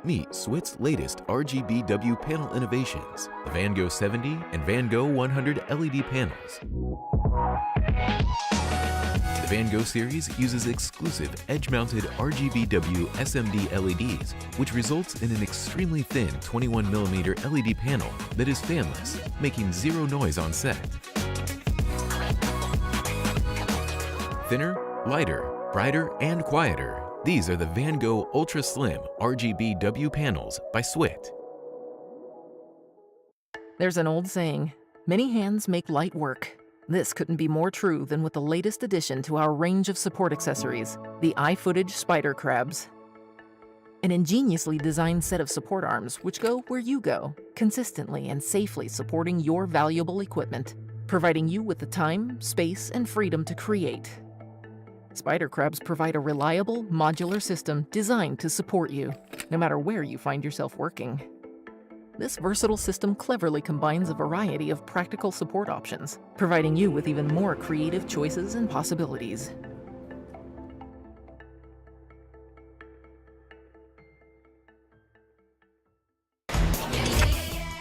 Meet Swit's latest RGBW panel innovations, the Van Gogh 70 and Van Gogh 100 LED panels. The Van Gogh series uses exclusive edge-mounted RGBW SMD LEDs, which results in an extremely thin 21mm LED panel that is fanless, making zero noise on set. Thinner, lighter, brighter, and quieter. These are the Van Gogh Ultra Slim RGBW panels by Swit. There's an old saying, many hands make light work. This couldn't be more true than with the latest addition to our range of support accessories, the iFootage Spider Crabs. An ingeniously designed set of support arms which go where you go, consistently and safely supporting your valuable equipment, providing you with the time, space, and freedom to create. Spider Crabs provide a reliable, modular system designed to support you, no matter where you find yourself working. This versatile system cleverly combines a variety of practical support options, providing you with even more creative choices and possibilities.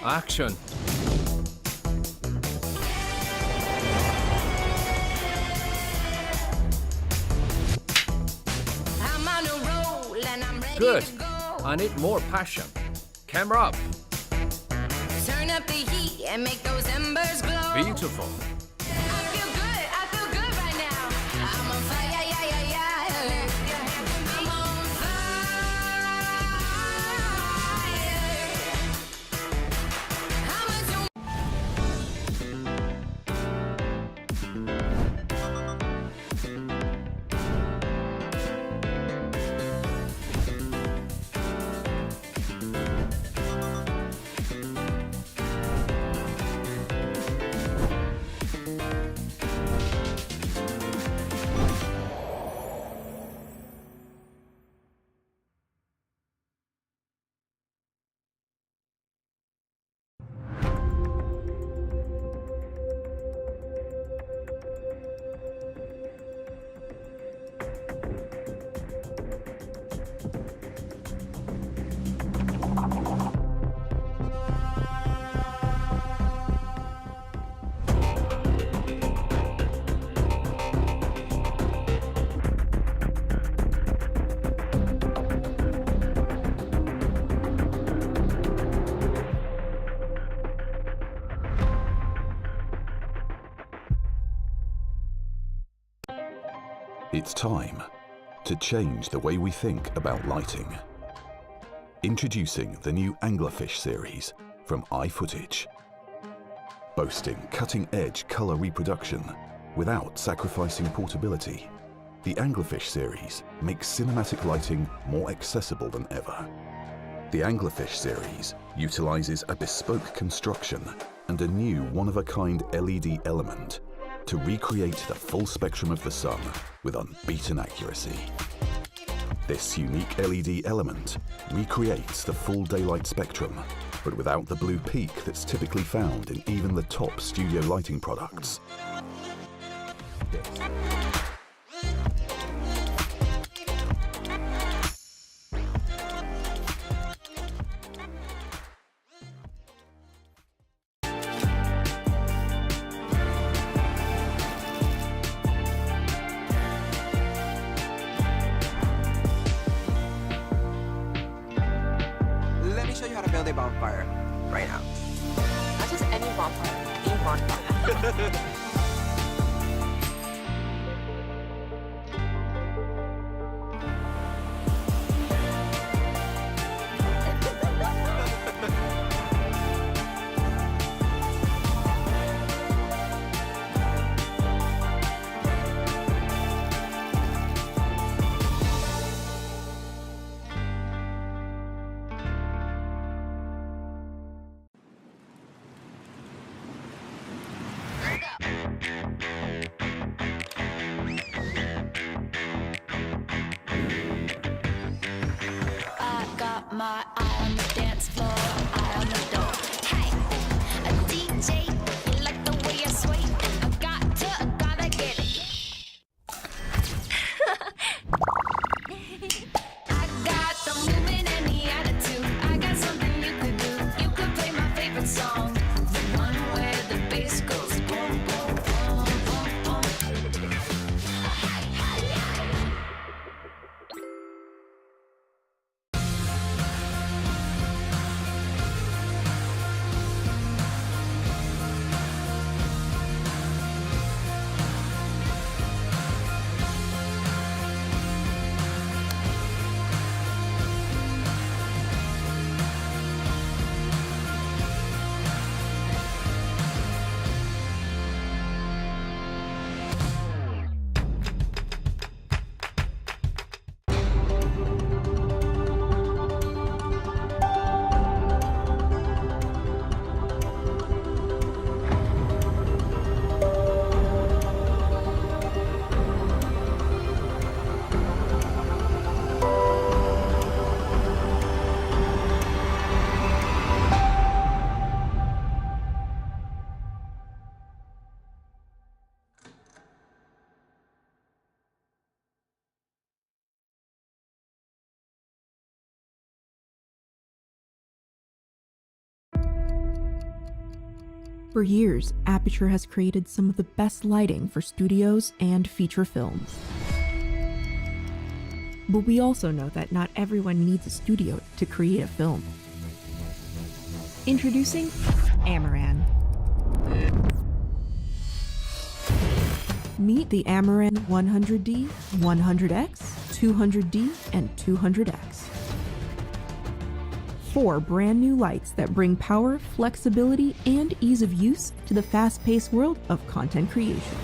Action! Good. I need more passion. Camera up. Turn up the heat and make those embers glow. Beautiful. I feel good right now. I'm on fire, I'm on It's time to change the way we think about lighting. Introducing the new Anglerfish series from iFootage. Boasting cutting-edge color reproduction without sacrificing portability, the Anglerfish series makes cinematic lighting more accessible than ever. The Anglerfish series utilizes a bespoke construction and a new one-of-a-kind LED element to recreate the full spectrum of the sun with unbeaten accuracy. This unique LED element recreates the full daylight spectrum, but without the blue peak that's typically found in even the top studio lighting products. Let me show you how to build a bonfire right now. Not just any bonfire, a bonfire. West Coast. Boom, boom. For years, Aperture has created some of the best lighting for studios and feature films. But we also know that not everyone needs a studio to create a film. Introducing Amaran. Meet the Amaran 100D, 100X, 200D, and 200X. 4 brand new lights that bring power, flexibility, and ease of use to the fast-paced world of content creation.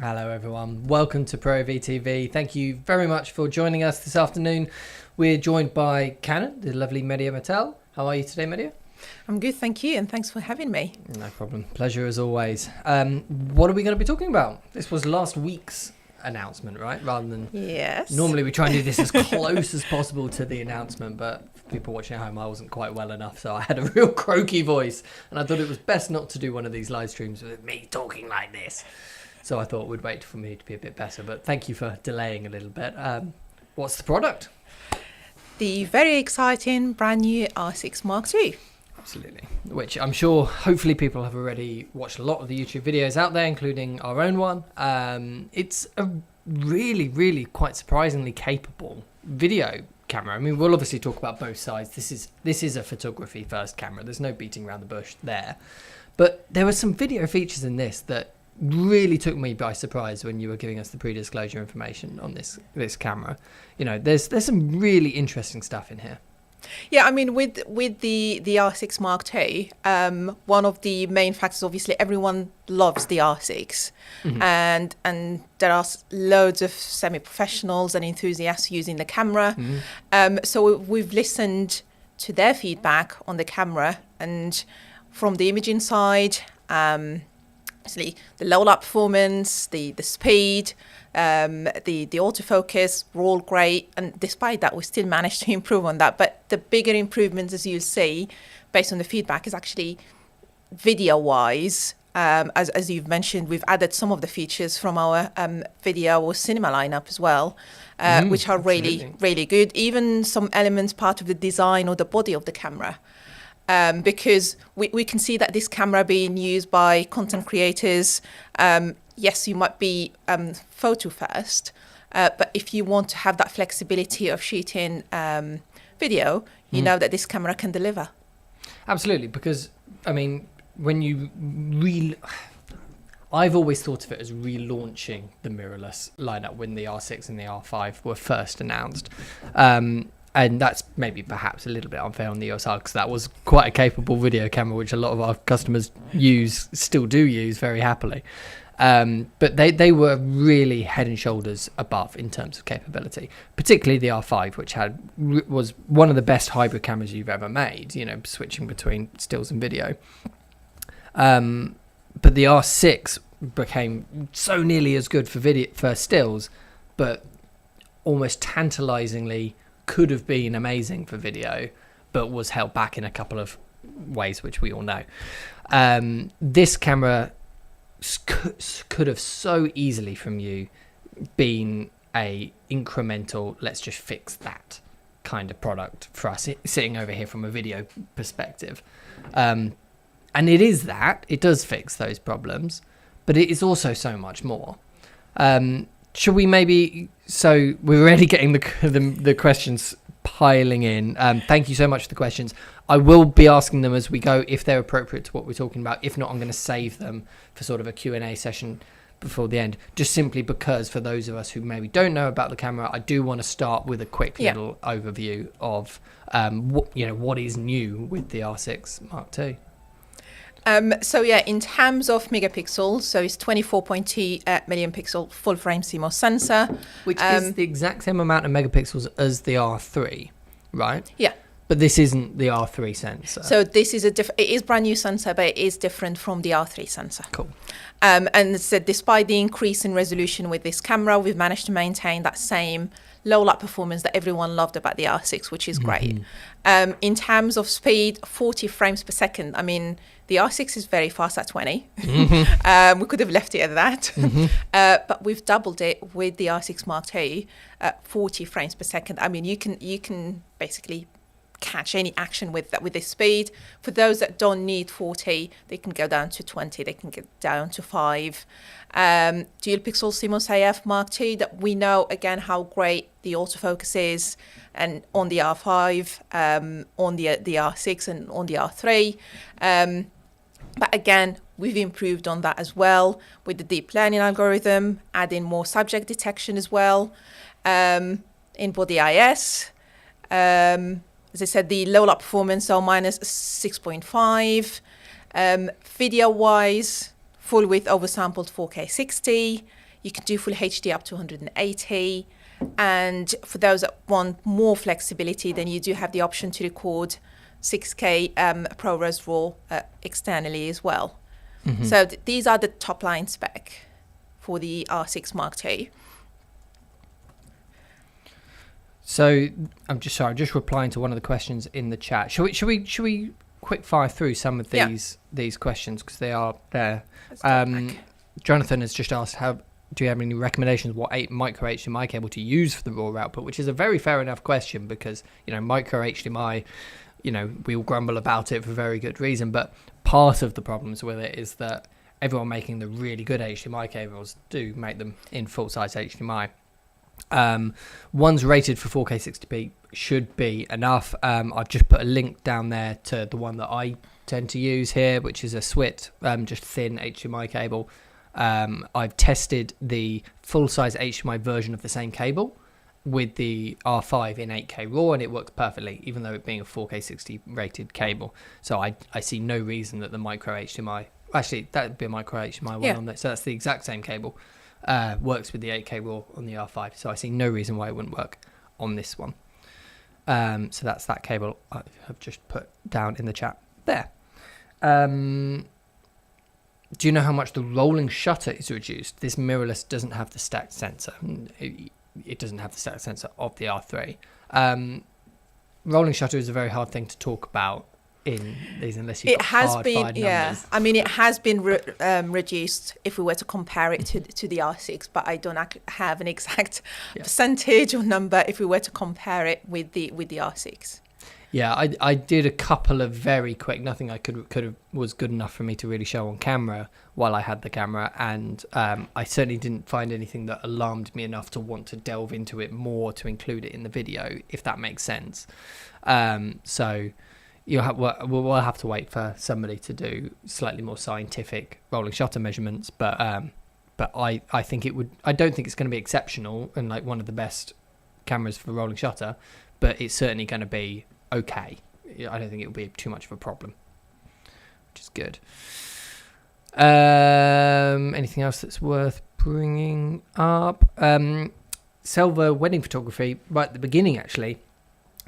Hello everyone, welcome to ProAV TV. Thank you very much for joining us this afternoon. We're joined by Canon, the lovely Mehdia Mehtal. How are you today, Mehdia? I'm good, thank you, and thanks for having me. No problem, pleasure as always. What are we going to be talking about? This was last week's announcement, right? Rather than... Yes. Normally we try and do this as close as possible to the announcement, but for people watching at home, I wasn't quite well enough, so I had a real croaky voice, and I thought it was best not to do one of these live streams with me talking like this. So I thought we'd wait for me to be a bit better, but thank you for delaying a little bit. What's the product? The very exciting brand new R6 Mark II. Absolutely. Which I'm sure, hopefully people have already watched a lot of the YouTube videos out there, including our own one. It's a really, really quite surprisingly capable video camera. I mean, we'll obviously talk about both sides. This is a photography first camera. There's no beating around the bush there. But there were some video features in this that really took me by surprise when you were giving us the pre-disclosure information on this camera. You know, there's some really interesting stuff in here. Yeah, I mean, with the R6 Mark II, one of the main factors, obviously, everyone loves the R6, Mm-hmm. and there are loads of semi-professionals and enthusiasts using the camera. Mm-hmm. So we've listened to their feedback on the camera, and from the imaging side, obviously the low light performance, the speed, the autofocus were all great, and despite that we still managed to improve on that. But the bigger improvements, as you'll see, based on the feedback, is actually video-wise. As you've mentioned, we've added some of the features from our video or cinema lineup as well, which are really, really good. Even some elements part of the design or the body of the camera. Because we can see that this camera being used by content creators. Yes, you might be photo first, but if you want to have that flexibility of shooting video, you know that this camera can deliver. Absolutely, because, I mean, when you I've always thought of it as relaunching the mirrorless lineup when the R6 and the R5 were first announced. And that's maybe perhaps a little bit unfair on the EOS R, because that was quite a capable video camera, which a lot of our customers still do use very happily. But they were really head and shoulders above in terms of capability, particularly the R5, which was one of the best hybrid cameras you've ever made, you know, switching between stills and video. But the R6 became so nearly as good for stills, but almost tantalizingly could have been amazing for video, but was held back in a couple of ways, which we all know. This camera could have so easily from you been a incremental, let's just fix that kind of product for us sitting over here from a video perspective. And it is that, it does fix those problems, but it is also so much more. Should we maybe, so we're already getting the questions piling in. Thank you so much for the questions. I will be asking them as we go if they're appropriate to what we're talking about. If not, I'm going to save them for sort of a Q&A session before the end, just simply because for those of us who maybe don't know about the camera, I do want to start with a quick little overview of what is new with the R6 Mark II. So yeah, in terms of megapixels, so it's 24.2 million pixel full frame CMOS sensor, which is the exact same amount of megapixels as the R3, right? Yeah. But this isn't the R3 sensor. So this is it is brand new sensor, but it is different from the R3 sensor. Cool. And so despite the increase in resolution with this camera, we've managed to maintain that same low light performance that everyone loved about the R6, which is great. In terms of speed, 40 frames per second. I mean, the R6 is very fast at 20. We could have left it at that. But we've doubled it with the R6 Mark II, 40 frames per second. I mean, you can basically catch any action with this speed. For those that don't need 40, they can go down to 20, they can get down to 5. Dual pixel CMOS AF Mark II, that we know again how great the autofocus is, and on the R5, on the R6 and on the R3. But again, we've improved on that as well with the deep learning algorithm, adding more subject detection as well, in body IS. As I said, the low light performance, so minus 6.5. Video-wise, full width oversampled 4K 60. You can do full HD up to 180. And for those that want more flexibility, then you do have the option to record 6K ProRes RAW externally as well. So these are the top line spec for the R6 Mark II. So I'm just replying to one of the questions in the chat. Should we quick fire through some of these questions, because they are there. Jonathan has just asked, do you have any recommendations what micro HDMI cable to use for the raw output, which is a very fair enough question, because micro HDMI, we all grumble about it for very good reason, but part of the problems with it is that everyone making the really good HDMI cables do make them in full size HDMI. One's rated for 4K 60p should be enough. I've just put a link down there to the one that I tend to use here, which is a SWIT, just thin HDMI cable. I've tested the full-size HDMI version of the same cable with the R5 in 8K RAW, and it works perfectly, even though it being a 4K 60 rated cable. So I see no reason that the micro HDMI, actually that would be a micro HDMI one on there, so that's the exact same cable. Works with the 8K RAW on the R5, so I see no reason why it wouldn't work on this one. So that's that cable I have just put down in the chat there. Do you know how much the rolling shutter is reduced? This mirrorless doesn't have the stacked sensor. It doesn't have the stacked sensor of the R3. rolling shutter is a very hard thing to talk about in these unless you've It got has hard, been, hard yeah. numbers. I mean, it has been reduced if we were to compare it to the R6, but I don't have an exact percentage or number if we were to compare it with the R6. Yeah, I did a couple of very quick. Nothing I could have was good enough for me to really show on camera while I had the camera, and I certainly didn't find anything that alarmed me enough to want to delve into it more to include it in the video, if that makes sense. So we'll have to wait for somebody to do slightly more scientific rolling shutter measurements, but I think it would. I don't think it's going to be exceptional and like one of the best cameras for rolling shutter, but it's certainly going to be okay. I don't think it will be too much of a problem, which is good. Anything else that's worth bringing up? Selva Wedding Photography, right at the beginning actually,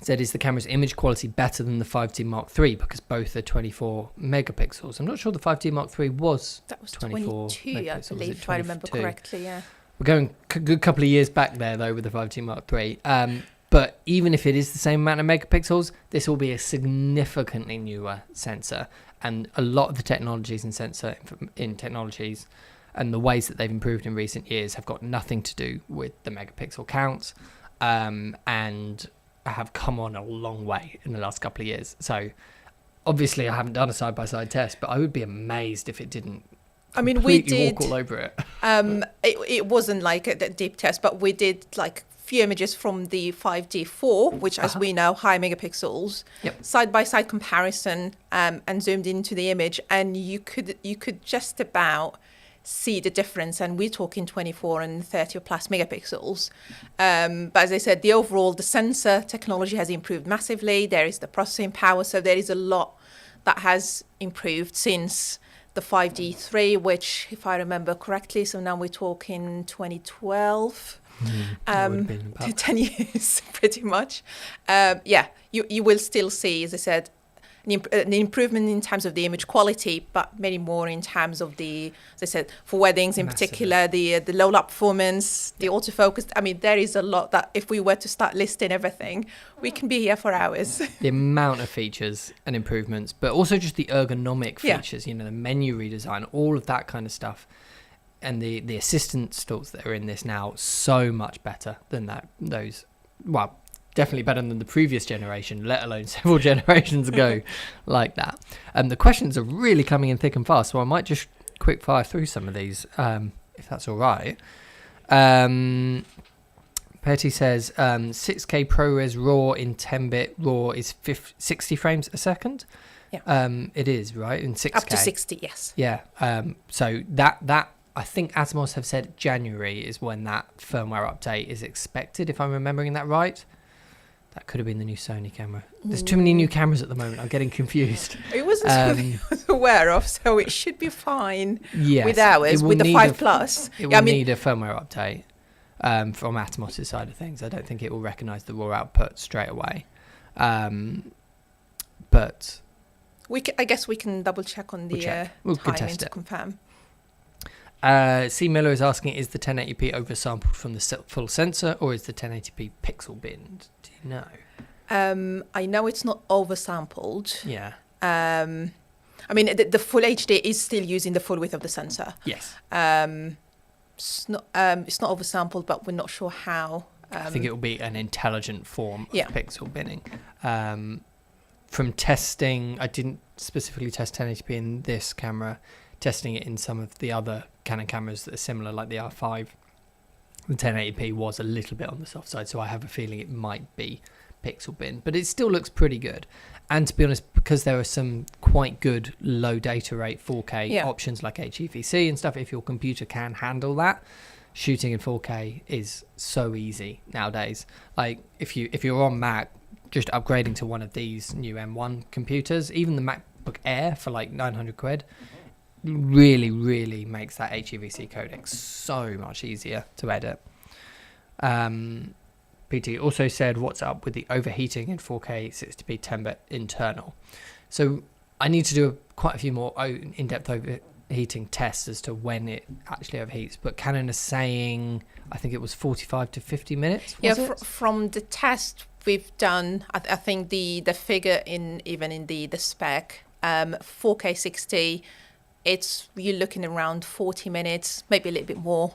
said, is the camera's image quality better than the 5D Mark III because both are 24 megapixels? I'm not sure the 5D Mark III was. That was 24 22, I believe, if I remember correctly, yeah. We're going a good couple of years back there, though, with the 5D Mark III. But even if it is the same amount of megapixels, this will be a significantly newer sensor. And a lot of the technologies in technologies and the ways that they've improved in recent years have got nothing to do with the megapixel counts, and have come on a long way in the last couple of years. So obviously I haven't done a side-by-side test, but I would be amazed if it didn't we did walk all over it. It wasn't like a deep test, but we did like few images from the 5D4, which as we know, high megapixels, side-by-side comparison, and zoomed into the image, and you could just about see the difference, and we're talking 24 and 30 or plus megapixels. But as I said, the sensor technology has improved massively. There is the processing power, so there is a lot that has improved since the 5D3, which, if I remember correctly, so now we're talking 2012. 10 years pretty much. You will still see, as I said, an improvement in terms of the image quality, but many more in terms of the, as I said, for weddings in particular, the low light performance, the autofocus. I mean, there is a lot that if we were to start listing everything, we can be here for hours. The amount of features and improvements, but also just the ergonomic features, the menu redesign, all of that kind of stuff. And the assistance tools that are in this now, so much better than definitely better than the previous generation, let alone several generations ago like that. The questions are really coming in thick and fast, so I might just quick fire through some of these, if that's all right. Petty says, 6K ProRes RAW in 10-bit RAW is 60 frames a second? Yeah. It is, right? In 6K? Up to 60, yes. Yeah. So that I think Atomos have said January is when that firmware update is expected, if I'm remembering that right. That could have been the new Sony camera. There's too many new cameras at the moment. I'm getting confused. It wasn't something I was aware of, so it should be fine with ours, with the 5 Plus. It will need a firmware update from Atomos' side of things. I don't think it will recognise the raw output straight away. But I guess we can double check on the timing to confirm. C. Miller is asking, is the 1080p oversampled from the full sensor, or is the 1080p pixel binned? Do you know? I know it's not oversampled. Yeah. I mean, the full HD is still using the full width of the sensor. Yes. It's not oversampled, but we're not sure how. I think it will be an intelligent form of pixel binning. From testing, I didn't specifically test 1080p in this camera. Testing it in some of the other Canon cameras that are similar, like the R5, the 1080p was a little bit on the soft side, so I have a feeling it might be pixel bin, but it still looks pretty good. And to be honest, because there are some quite good low data rate 4K options like HEVC and stuff, if your computer can handle that, shooting in 4K is so easy nowadays. Like if you're on Mac, just upgrading to one of these new M1 computers, even the MacBook Air for like 900 quid, really makes that HEVC codec so much easier to edit. PT also said, what's up with the overheating in 4K 60p 10-bit internal? So I need to do quite a few more in-depth overheating tests as to when it actually overheats, but Canon is saying, I think it was 45 to 50 minutes, from the test we've done, I think the figure in the spec, 4K 60, you're looking around 40 minutes, maybe a little bit more.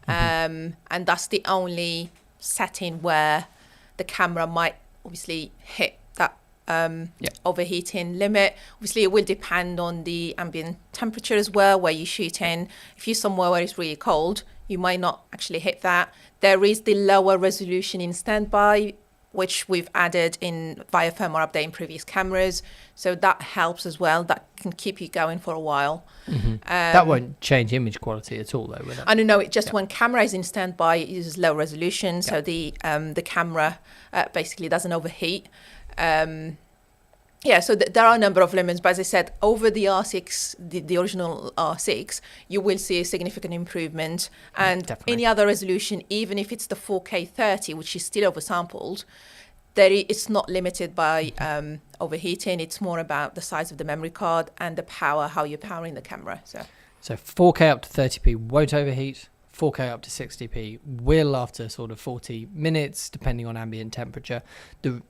And that's the only setting where the camera might obviously hit that overheating limit. Obviously, it will depend on the ambient temperature as well, where you shoot in. If you're somewhere where it's really cold, you might not actually hit that. There is the lower resolution in standby, which we've added in via firmware update in previous cameras. So that helps as well. That can keep you going for a while. That won't change image quality at all, though, will it? I don't know. It just when camera is in standby, it uses low resolution, so the camera basically doesn't overheat. So there are a number of limits, but as I said, over the R6, the original R6, you will see a significant improvement. And any other resolution, even if it's the 4K 30, which is still oversampled, it's not limited by overheating. It's more about the size of the memory card and the power, how you're powering the camera. So 4K up to 30p won't overheat. 4K up to 60p will after sort of 40 minutes, depending on ambient temperature. The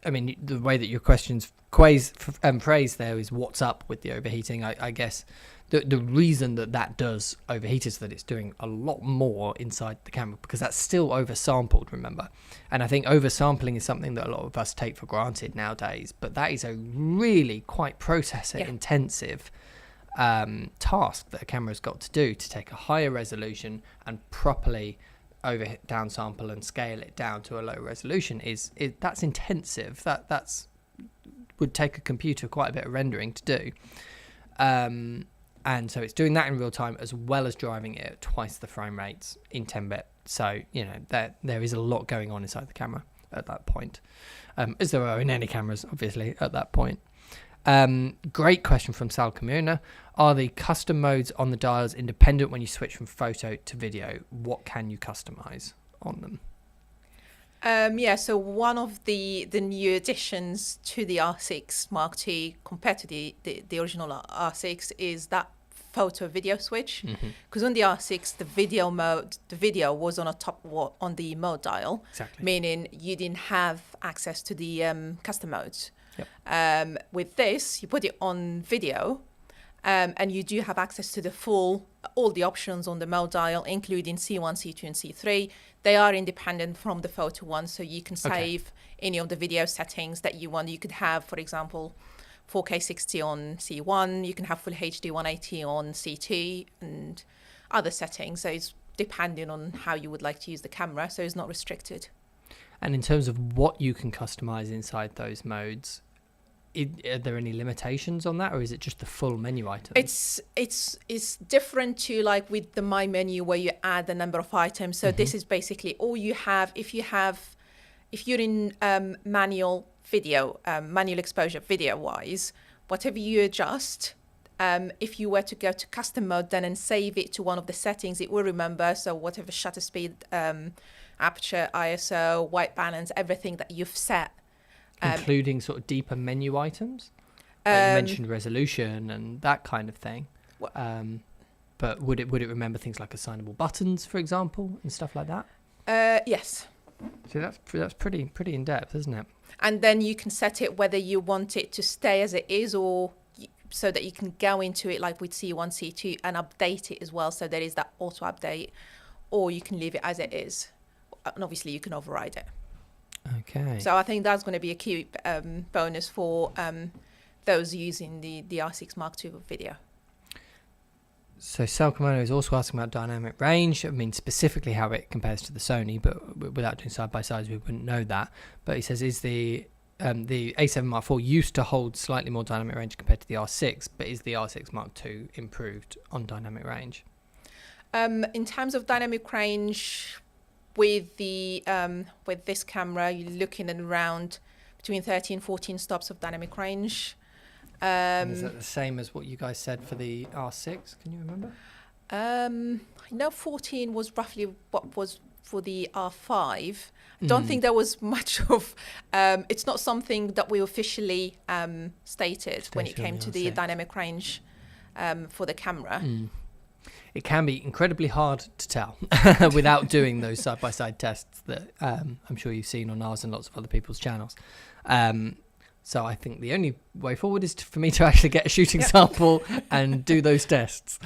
way that your question's phrased there is what's up with the overheating. I guess the reason that does overheat is that it's doing a lot more inside the camera, because that's still oversampled, remember. And I think oversampling is something that a lot of us take for granted nowadays, but that is a really quite processor intensive task that a camera's got to do, to take a higher resolution and properly downsample and scale it down to a low resolution. That's intensive. That's would take a computer quite a bit of rendering to do, and so it's doing that in real time as well as driving it at twice the frame rates in 10-bit. So there is a lot going on inside the camera at that point, as there are in any cameras, obviously, at that point. Great question from Sal Kamuna. Are the custom modes on the dials independent when you switch from photo to video? What can you customize on them? So one of the new additions to the R6 Mark II compared to the original R6 is that photo video switch. Because on the R6, the video was on the mode dial, meaning you didn't have access to the custom modes. With this, you put it on video, and you do have access to all the options on the mode dial, including C1, C2, and C3. They are independent from the photo one, so you can save any of the video settings that you want. You could have, for example, 4K 60 on C1, you can have Full HD 180 on C2, and other settings. So it's depending on how you would like to use the camera, so it's not restricted. And in terms of what you can customize inside those modes, are there any limitations on that, or is it just the full menu items? It's different to like with the My Menu, where you add the number of items. So this is basically all you have. If you're in manual exposure video wise, whatever you adjust, if you were to go to custom mode then and save it to one of the settings, it will remember. So whatever shutter speed, aperture, ISO, white balance, everything that you've set. Including sort of deeper menu items? Like you mentioned resolution and that kind of thing. But would it remember things like assignable buttons, for example, and stuff like that? Yes. So that's pretty in depth, isn't it? And then you can set it whether you want it to stay as it is, or so that you can go into it like with C1, C2 and update it as well. So there is that auto update, or you can leave it as it is. And obviously you can override it. Okay. So I think that's going to be a key bonus for those using the R6 Mark II video. So Sal Kimono is also asking about dynamic range. I mean, specifically how it compares to the Sony, but without doing side-by-sides, we wouldn't know that. But he says, is the A7 Mark IV used to hold slightly more dynamic range compared to the R6, but is the R6 Mark II improved on dynamic range? In terms of dynamic range, with this camera, you're looking at around between 13 and 14 stops of dynamic range. Is that the same as what you guys said for the R6? Can you remember? I know 14 was roughly what was for the R5. I don't think there was much of... it's not something that we officially stated when it came to the dynamic range for the camera. It can be incredibly hard to tell without doing those side-by-side tests that I'm sure you've seen on ours and lots of other people's channels. So I think the only way forward is for me to actually get a shooting sample and do those tests.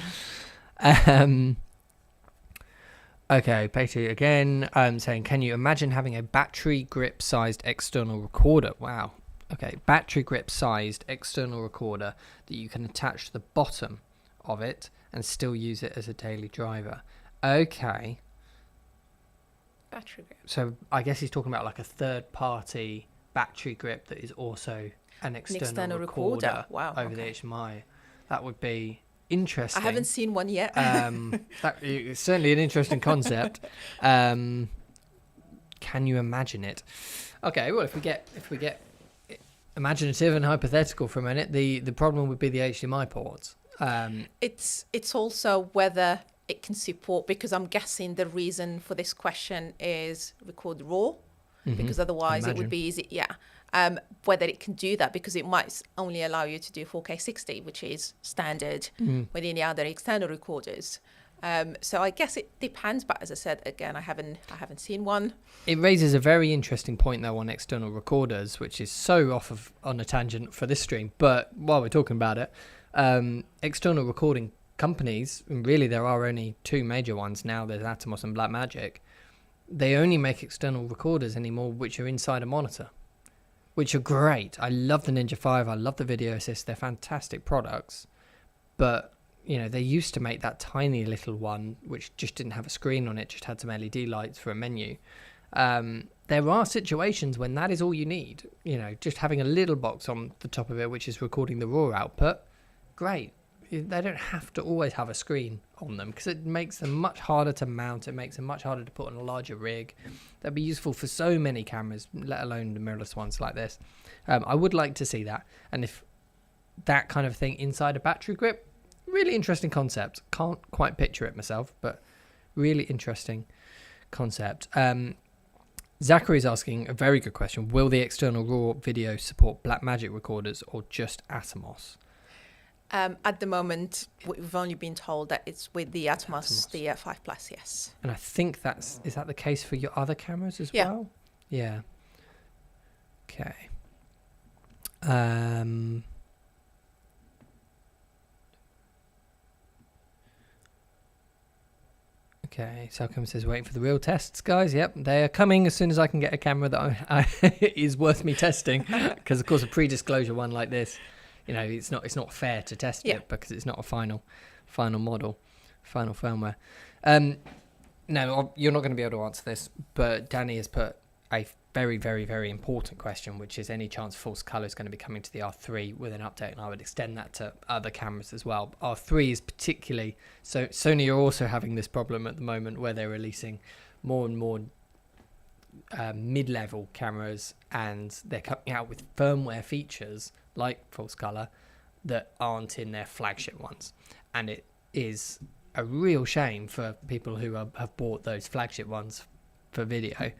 Okay, Patty again saying, can you imagine having a battery grip sized external recorder? Wow. Okay, battery grip sized external recorder that you can attach to the bottom of it and still use it as a daily driver. Okay. Battery grip. So I guess he's talking about like a third party battery grip that is also an external recorder wow, over the HDMI. That would be interesting. I haven't seen one yet. That is certainly an interesting concept. Can you imagine it? Okay, well, if we get imaginative and hypothetical for a minute, the problem would be the HDMI ports. It's also whether it can support, because I'm guessing the reason for this question is record RAW, because otherwise it would be easy. Yeah. Whether it can do that, because it might only allow you to do 4K 60, which is standard within the other external recorders. So I guess it depends, but as I said, again, I haven't seen one. It raises a very interesting point though on external recorders, which is so on a tangent for this stream, but while we're talking about it, external recording companies, and really there are only two major ones now, there's Atomos and Blackmagic. They only make external recorders anymore which are inside a monitor, which are great. I love the Ninja 5, I love the Video Assist, they're fantastic products, but you know, they used to make that tiny little one which just didn't have a screen on it, just had some LED lights for a menu. There are situations when that is all you need, you know, just having a little box on the top of it which is recording the raw output. Great. They don't have to always have a screen on them, because it makes them much harder to mount, it makes them much harder to put on a larger rig. That'd be useful for so many cameras, let alone the mirrorless ones like this. I would like to see that, and if that kind of thing inside a battery grip, really interesting concept. Can't quite picture it myself, but really interesting concept. Zachary's asking a very good question. Will the external RAW video support Blackmagic recorders or just Atomos? At the moment, we've only been told that it's with the Atomos. The 5 Plus, yes. And I think is that the case for your other cameras as well? Yeah. Okay. Okay, Salcom says, waiting for the real tests, guys. Yep, they are coming as soon as I can get a camera that is worth me testing. Because, of course, a pre-disclosure one like this, you know, it's not fair to test it because it's not a final model, final firmware. No, you're not going to be able to answer this, but Danny has put a very, very, very important question, which is any chance false color is going to be coming to the R3 with an update, and I would extend that to other cameras as well. R3 is particularly, so Sony are also having this problem at the moment where they're releasing more and more mid-level cameras, and they're coming out with firmware features like false color that aren't in their flagship ones, and it is a real shame for people who have bought those flagship ones for video.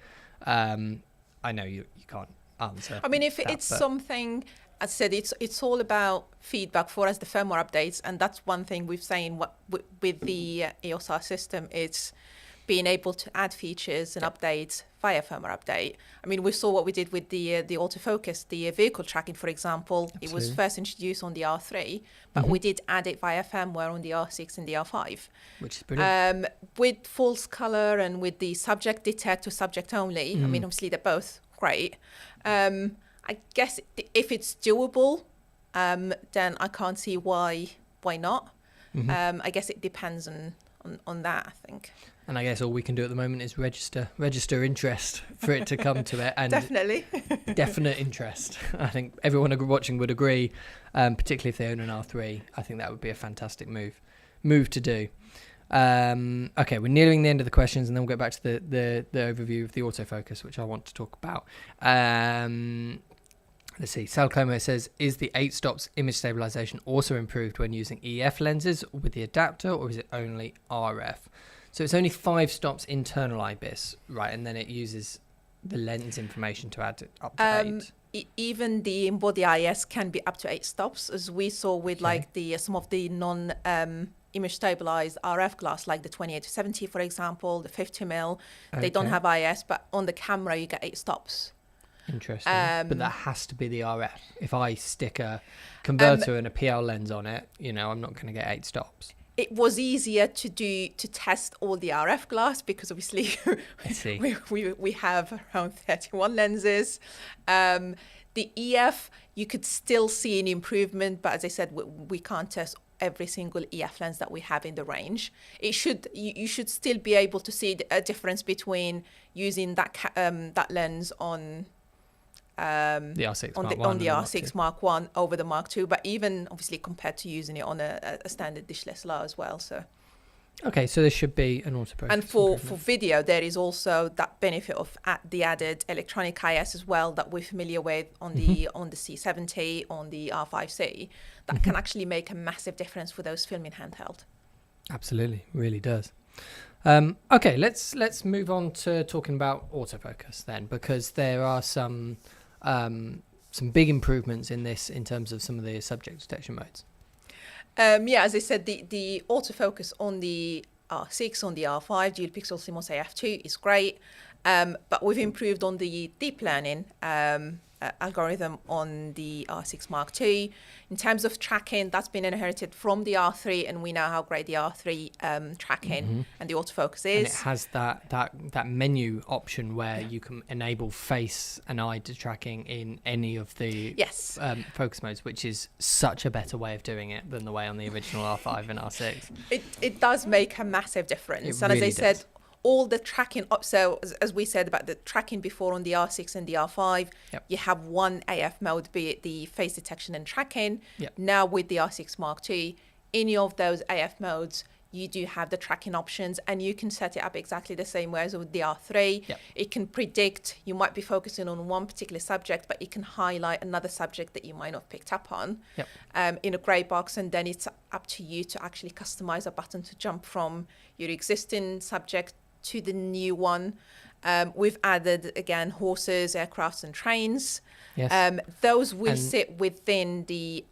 I know you can't answer. I mean, if it's something, as I said, it's all about feedback for us, the firmware updates, and that's one thing we've seen with the EOS R system. It's being able to add features and updates via firmware update. I mean, we saw what we did with the autofocus, the vehicle tracking, for example. Absolutely. It was first introduced on the R3, but we did add it via firmware on the R6 and the R5. Which is brilliant. With false color and with the subject detect to subject only, I mean, obviously they're both great. I guess if it's doable, then I can't see why not. I guess it depends on that, I think. And I guess all we can do at the moment is register interest for it to come to it. And definitely. Definite interest. I think everyone watching would agree, particularly if they own an R3. I think that would be a fantastic move to do. Okay, we're nearing the end of the questions, and then we'll get back to the overview of the autofocus, which I want to talk about. Let's see. Sal Como says, is the 8 stops image stabilization also improved when using EF lenses with the adapter, or is it only RF? So it's only 5 stops internal IBIS, right? And then it uses the lens information to add it up to 8. Even the embody IS can be up to 8 stops, as we saw with like some of the non image stabilized RF glass, like the 28 to 70, for example, the 50mm. They don't Okay. have IS, but on the camera you get 8 stops. Interesting. But that has to be the RF. If I stick a converter and a PL lens on it, I'm not going to get 8 stops. It was easier to test all the RF glass because obviously we have around 31 lenses. The EF, you could still see an improvement, but as I said, we can't test every single EF lens that we have in the range. You should still be able to see a difference between using that lens on the R6 Mark I on the and R6 Mark I over the Mark II, but even obviously compared to using it on a standard dish DSLR as well. So okay, so there should be an autofocus. And for video, there is also that benefit of the added electronic IS as well that we're familiar with on the C70, on the R5C, that can actually make a massive difference for those filming handheld. Absolutely, really does. Okay, let's move on to talking about autofocus then, because there are some big improvements in this in terms of some of the subject detection modes. As I said, the autofocus on the R6, on the R5, dual pixel CMOS AF2 is great, but we've improved on the deep learning algorithm on the R6 Mark II. In terms of tracking, that's been inherited from the R3, and we know how great the R3 tracking and the autofocus is. And it has that menu option where you can enable face and eye tracking in any of the focus modes, which is such a better way of doing it than the way on the original R5 and R6. It does make a massive difference. And really as I said, all the tracking up, so as we said about the tracking before on the R6 and the R5, you have one AF mode, be it the face detection and tracking. Now with the R6 Mark II, any of those AF modes, you do have the tracking options, and you can set it up exactly the same way as with the R3. It can predict, you might be focusing on one particular subject, but it can highlight another subject that you might not have picked up on in a grey box, and then it's up to you to actually customize a button to jump from your existing subject to the new one. We've added, again, horses, aircrafts and trains. Those will sit within the,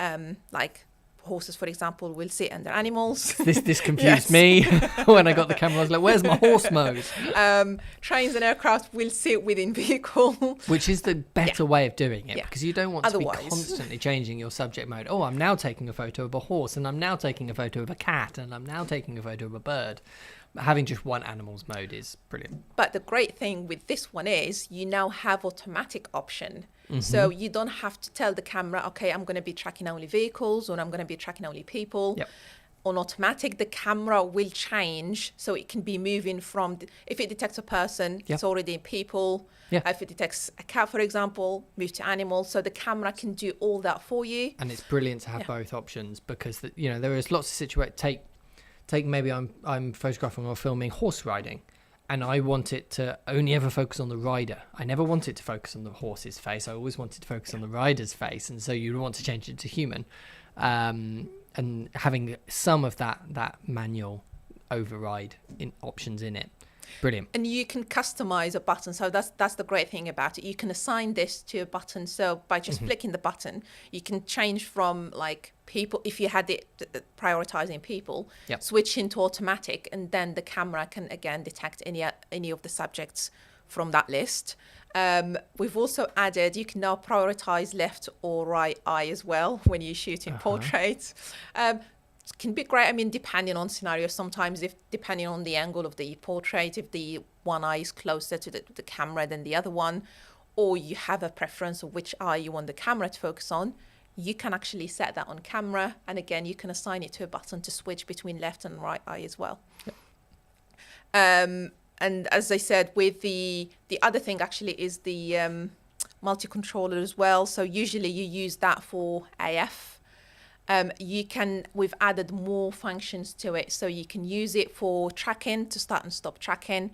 like horses, for example, will sit under animals. This confused me when I got the camera. I was like, where's my horse mode? Trains and aircraft will sit within vehicle. Which is the better way of doing it, because you don't want to be constantly changing your subject mode. Oh, I'm now taking a photo of a horse, and I'm now taking a photo of a cat, and I'm now taking a photo of a bird. Having just one animal's mode is brilliant. But the great thing with this one is you now have automatic option. So you don't have to tell the camera, okay, I'm going to be tracking only vehicles, or I'm going to be tracking only people. On automatic, the camera will change, so it can be moving from, if it detects a person, it's already people. If it detects a cat, for example, move to animals. So the camera can do all that for you. And it's brilliant to have both options, because there is lots of situations. Take maybe I'm photographing or filming horse riding, and I want it to only ever focus on the rider. I never want it to focus on the horse's face. I always want it to focus on the rider's face, and so you want to change it to human. And having some of that manual override options in it. Brilliant. And you can customize a button. So that's the great thing about it. You can assign this to a button. So by just flicking the button, you can change from like people, if you had it prioritizing people, switch into automatic, and then the camera can again detect any of the subjects from that list. We've also added, you can now prioritize left or right eye as well when you shoot in portraits. It can be great, I mean, depending on scenario. Sometimes, depending on the angle of the portrait, if the one eye is closer to the camera than the other one, or you have a preference of which eye you want the camera to focus on, you can actually set that on camera. And again, you can assign it to a button to switch between left and right eye as well. And as I said, with the other thing actually is the multi-controller as well. So usually you use that for AF. We've added more functions to it, so you can use it for tracking, to start and stop tracking.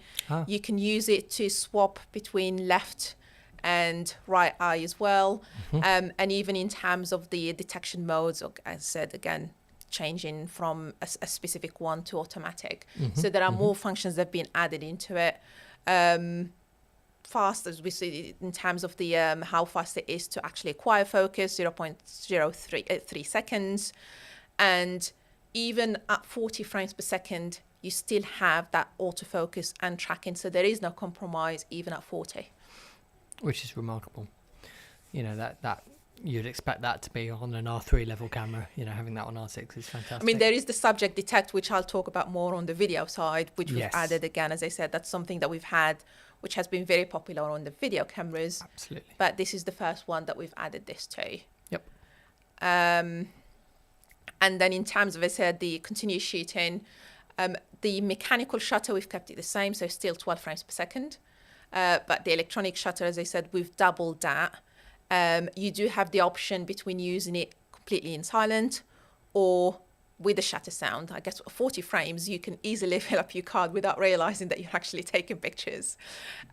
You can use it to swap between left and right eye as well. And even in terms of the detection modes, as I said, again, changing from a specific one to automatic. So there are more functions that have been added into it. Fast, as we see in terms of the how fast it is to actually acquire focus, 0.03 seconds. And even at 40 frames per second, you still have that autofocus and tracking. So there is no compromise even at 40. Which is remarkable. You know, that you'd expect that to be on an R3 level camera. You know, having that on R6 is fantastic. I mean, there is the subject detect, which I'll talk about more on the video side, which we've added again. As I said, that's something that we've had, which has been very popular on the video cameras. Absolutely. But this is the first one that we've added this to. Yep. And then in terms of, as I said, the continuous shooting, the mechanical shutter, we've kept it the same, so still 12 frames per second. But the electronic shutter, as I said, we've doubled that. You do have the option between using it completely in silent or with the shutter sound. I guess 40 frames, you can easily fill up your card without realizing that you're actually taking pictures.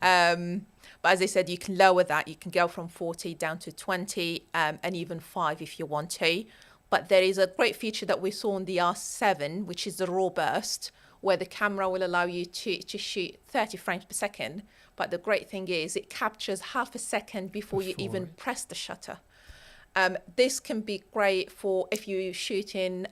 But as I said, you can lower that. You can go from 40 down to 20 and even 5 if you want to. But there is a great feature that we saw on the R7, which is the raw burst, where the camera will allow you to shoot 30 frames per second. But the great thing is it captures half a second before you even press the shutter. This can be great for if you're shooting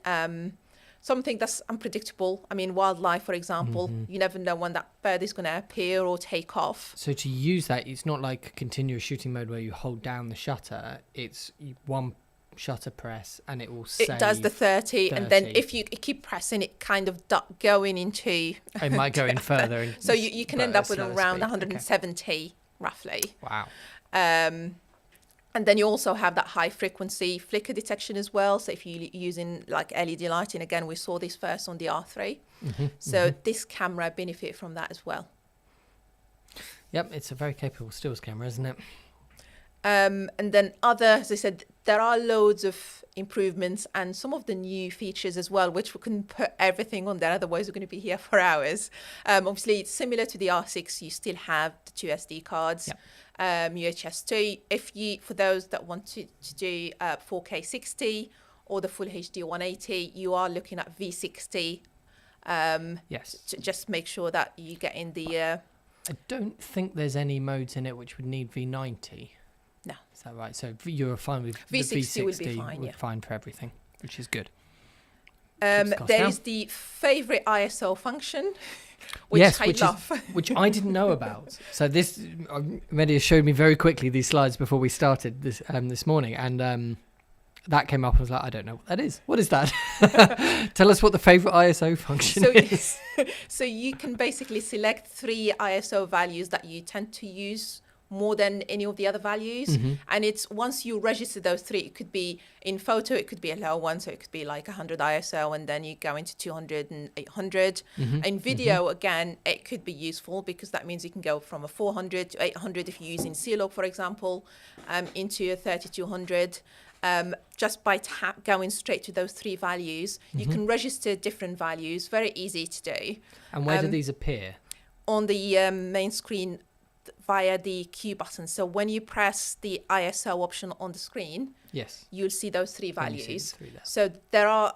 something that's unpredictable. I mean, wildlife, for example, you never know when that bird is going to appear or take off. So to use that, it's not like continuous shooting mode where you hold down the shutter. It's one shutter press and it will say it does the 30 and then if you keep pressing it kind of going into it might go in further so you can end up with around 170 roughly. Wow. And then you also have that high frequency flicker detection as well, so if you're using like LED lighting, again we saw this first on the R3, so this camera benefit from that as well. Yep, it's a very capable stills camera, isn't it? And then as I said, there are loads of improvements and some of the new features as well, which we couldn't put everything on there, otherwise we're going to be here for hours. Obviously, it's similar to the R6, you still have the 2 SD cards, UHS-2. For those that want to do 4K 60 or the Full HD 180, you are looking at V60. Yes. To just make sure that you get in the... I don't think there's any modes in it which would need V90. No. Is that right? So you're fine with V60 the V60 would be fine, fine for everything, which is good. There is the favorite ISO function, which I love. Which I didn't know about. So this, Mehdia showed me very quickly these slides before we started this morning, and that came up. I was like, I don't know what that is. What is that? Tell us what the favorite ISO function is. So you can basically select 3 ISO values that you tend to use more than any of the other values, and it's once you register those 3, it could be in photo, it could be a low one, so it could be like 100 ISO, and then you go into 200 and 800. In video, again, it could be useful because that means you can go from a 400 to 800 if you're using C-Log, for example, into a 3200. Just by going straight to those 3 values, you can register different values, very easy to do. And where do these appear? On the main screen via the Q button. So when you press the ISO option on the screen, yes, you'll see those 3 values. So there are,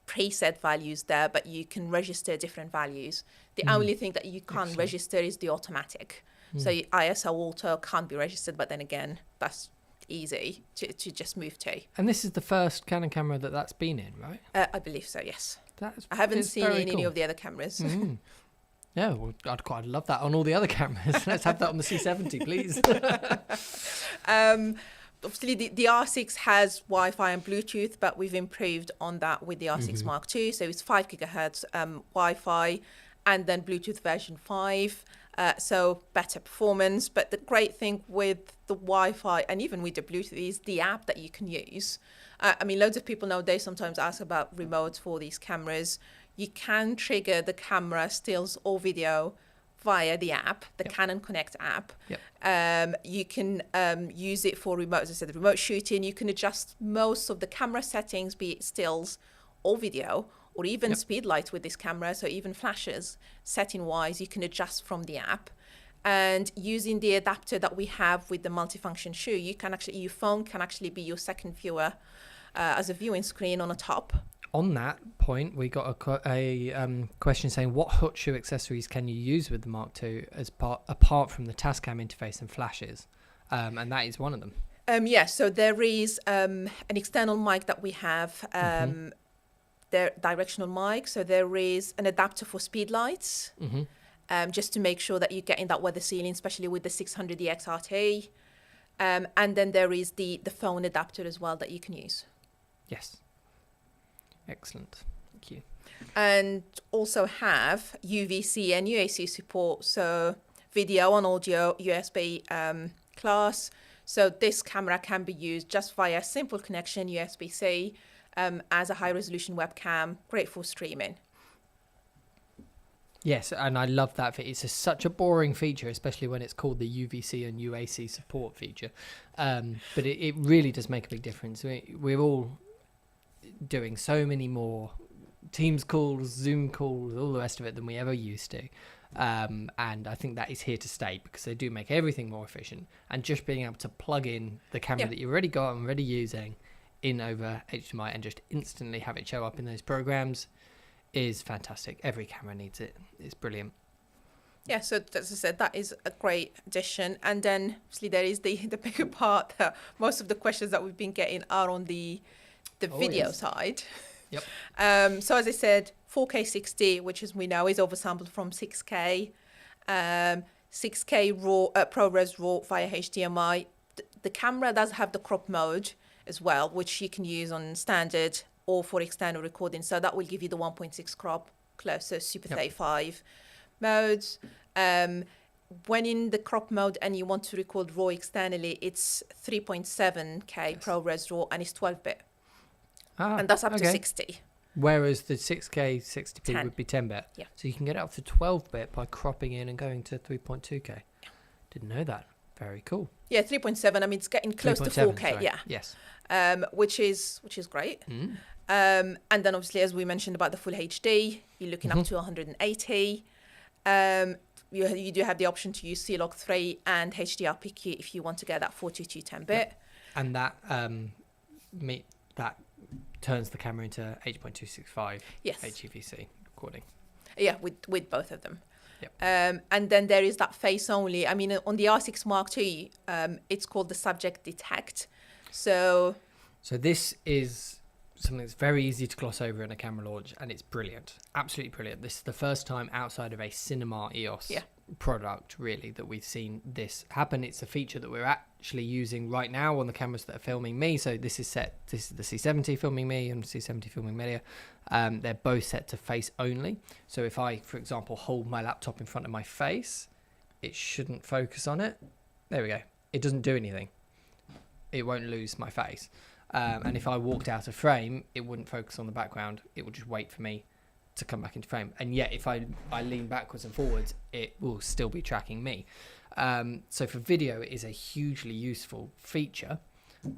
preset values there, but you can register different values. The only thing that you can't register is the automatic. So ISO auto can't be registered, but then again, that's easy to just move to. And this is the first Canon camera that's been in, right? I believe so, yes. I haven't seen any of the other cameras. Yeah, well, I'd love that on all the other cameras. Let's have that on the C70, please. Obviously, the R6 has Wi-Fi and Bluetooth, but we've improved on that with the R6 Mark II. So it's 5 gigahertz Wi-Fi and then Bluetooth version 5. So better performance. But the great thing with the Wi-Fi and even with the Bluetooth is the app that you can use. Loads of people nowadays sometimes ask about remotes for these cameras. You can trigger the camera stills or video via the app, the Canon Connect app. You can use it for remote, as I said, remote shooting. You can adjust most of the camera settings, be it stills or video, or even speed lights with this camera. So even flashes, setting-wise, you can adjust from the app. And using the adapter that we have with the multifunction shoe, your phone can actually be your second viewer as a viewing screen on the top. On that point, we got a question saying, what hot shoe accessories can you use with the Mark II apart from the Tascam interface and flashes? And that is one of them. So there is an external mic that we have directional mic. So there is an adapter for speed lights, just to make sure that you're getting that weather sealing, especially with the 600EX RT. And then there is the phone adapter as well that you can use. Yes. Excellent. Thank you. And also have UVC and UAC support, so video and audio USB class. So this camera can be used just via simple connection USB-C as a high-resolution webcam, great for streaming. Yes, and I love that. It's such a boring feature, especially when it's called the UVC and UAC support feature. But it really does make a big difference. We're all doing so many more Teams calls, Zoom calls, all the rest of it than we ever used to. And I think that is here to stay because they do make everything more efficient. And just being able to plug in the camera that you've already got and already using in over HDMI and just instantly have it show up in those programs is fantastic. Every camera needs it. It's brilliant. Yeah, so as I said, that is a great addition. And then obviously there is the bigger part that most of the questions that we've been getting are on the video side. Yep. So as I said, 4K 60, which as we know is oversampled from 6K, 6K raw, ProRes RAW via HDMI. The camera does have the crop mode as well, which you can use on standard or for external recording. So that will give you the 1.6 crop, closer Super 35 modes. When in the crop mode and you want to record RAW externally, it's 3.7K ProRes RAW and it's 12-bit. And that's up to 60. Whereas the 6K 60p would be 10-bit. Yeah. So you can get up to 12-bit by cropping in and going to 3.2K. Yeah. Didn't know that. Very cool. Yeah, 3.7. I mean, it's getting close to 4K. Sorry. Yeah. Yes. Which is great. And then obviously, as we mentioned about the full HD, you're looking up to 180. You do have the option to use C-Log 3 and HDR-PQ if you want to get that 422 10-bit. And that that turns the camera into 8.265 HEVC recording. Yeah, with both of them. Yep. And then there is that face only. I mean, on the R6 Mark II, it's called the subject detect. So this is something that's very easy to gloss over in a camera launch, and it's brilliant. Absolutely brilliant. This is the first time outside of a Cinema EOS product, really, that we've seen this happen. It's a feature that we're actually using right now on the cameras that are filming me. So this is the C70 filming me and C70 filming Mehdia. They're both set to face only. So if I, for example, hold my laptop in front of my face, it shouldn't focus on it. There we go. It doesn't do anything. It won't lose my face. And if I walked out of frame, it wouldn't focus on the background. It would just wait for me to come back into frame. And yet, if I lean backwards and forwards, it will still be tracking me. So for video, it is a hugely useful feature.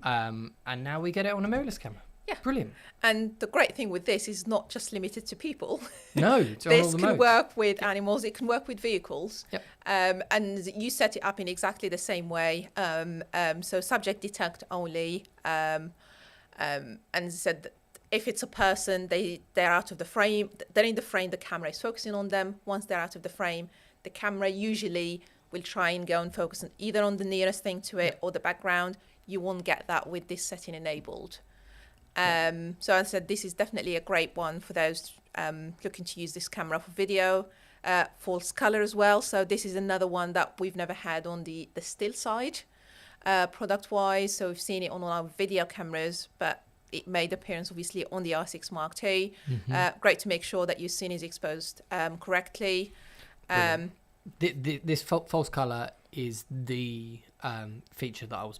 And now we get it on a mirrorless camera. Yeah. Brilliant. And the great thing with this is not just limited to people. No, it's on all the This can modes. work with animals. It can work with vehicles. Yep. And you set it up in exactly the same way. So subject detect only. And as I said, if it's a person, they're out of the frame. They're in the frame. The camera is focusing on them. Once they're out of the frame, the camera usually will try and go and focus on either on the nearest thing to it or the background. You won't get that with this setting enabled. So as I said, this is definitely a great one for those looking to use this camera for video. False color as well. So this is another one that we've never had on the still side, product-wise. So we've seen it on all our video cameras, but it made appearance obviously on the R6 Mark II. Great to make sure that your scene is exposed correctly. This false color is the feature that I was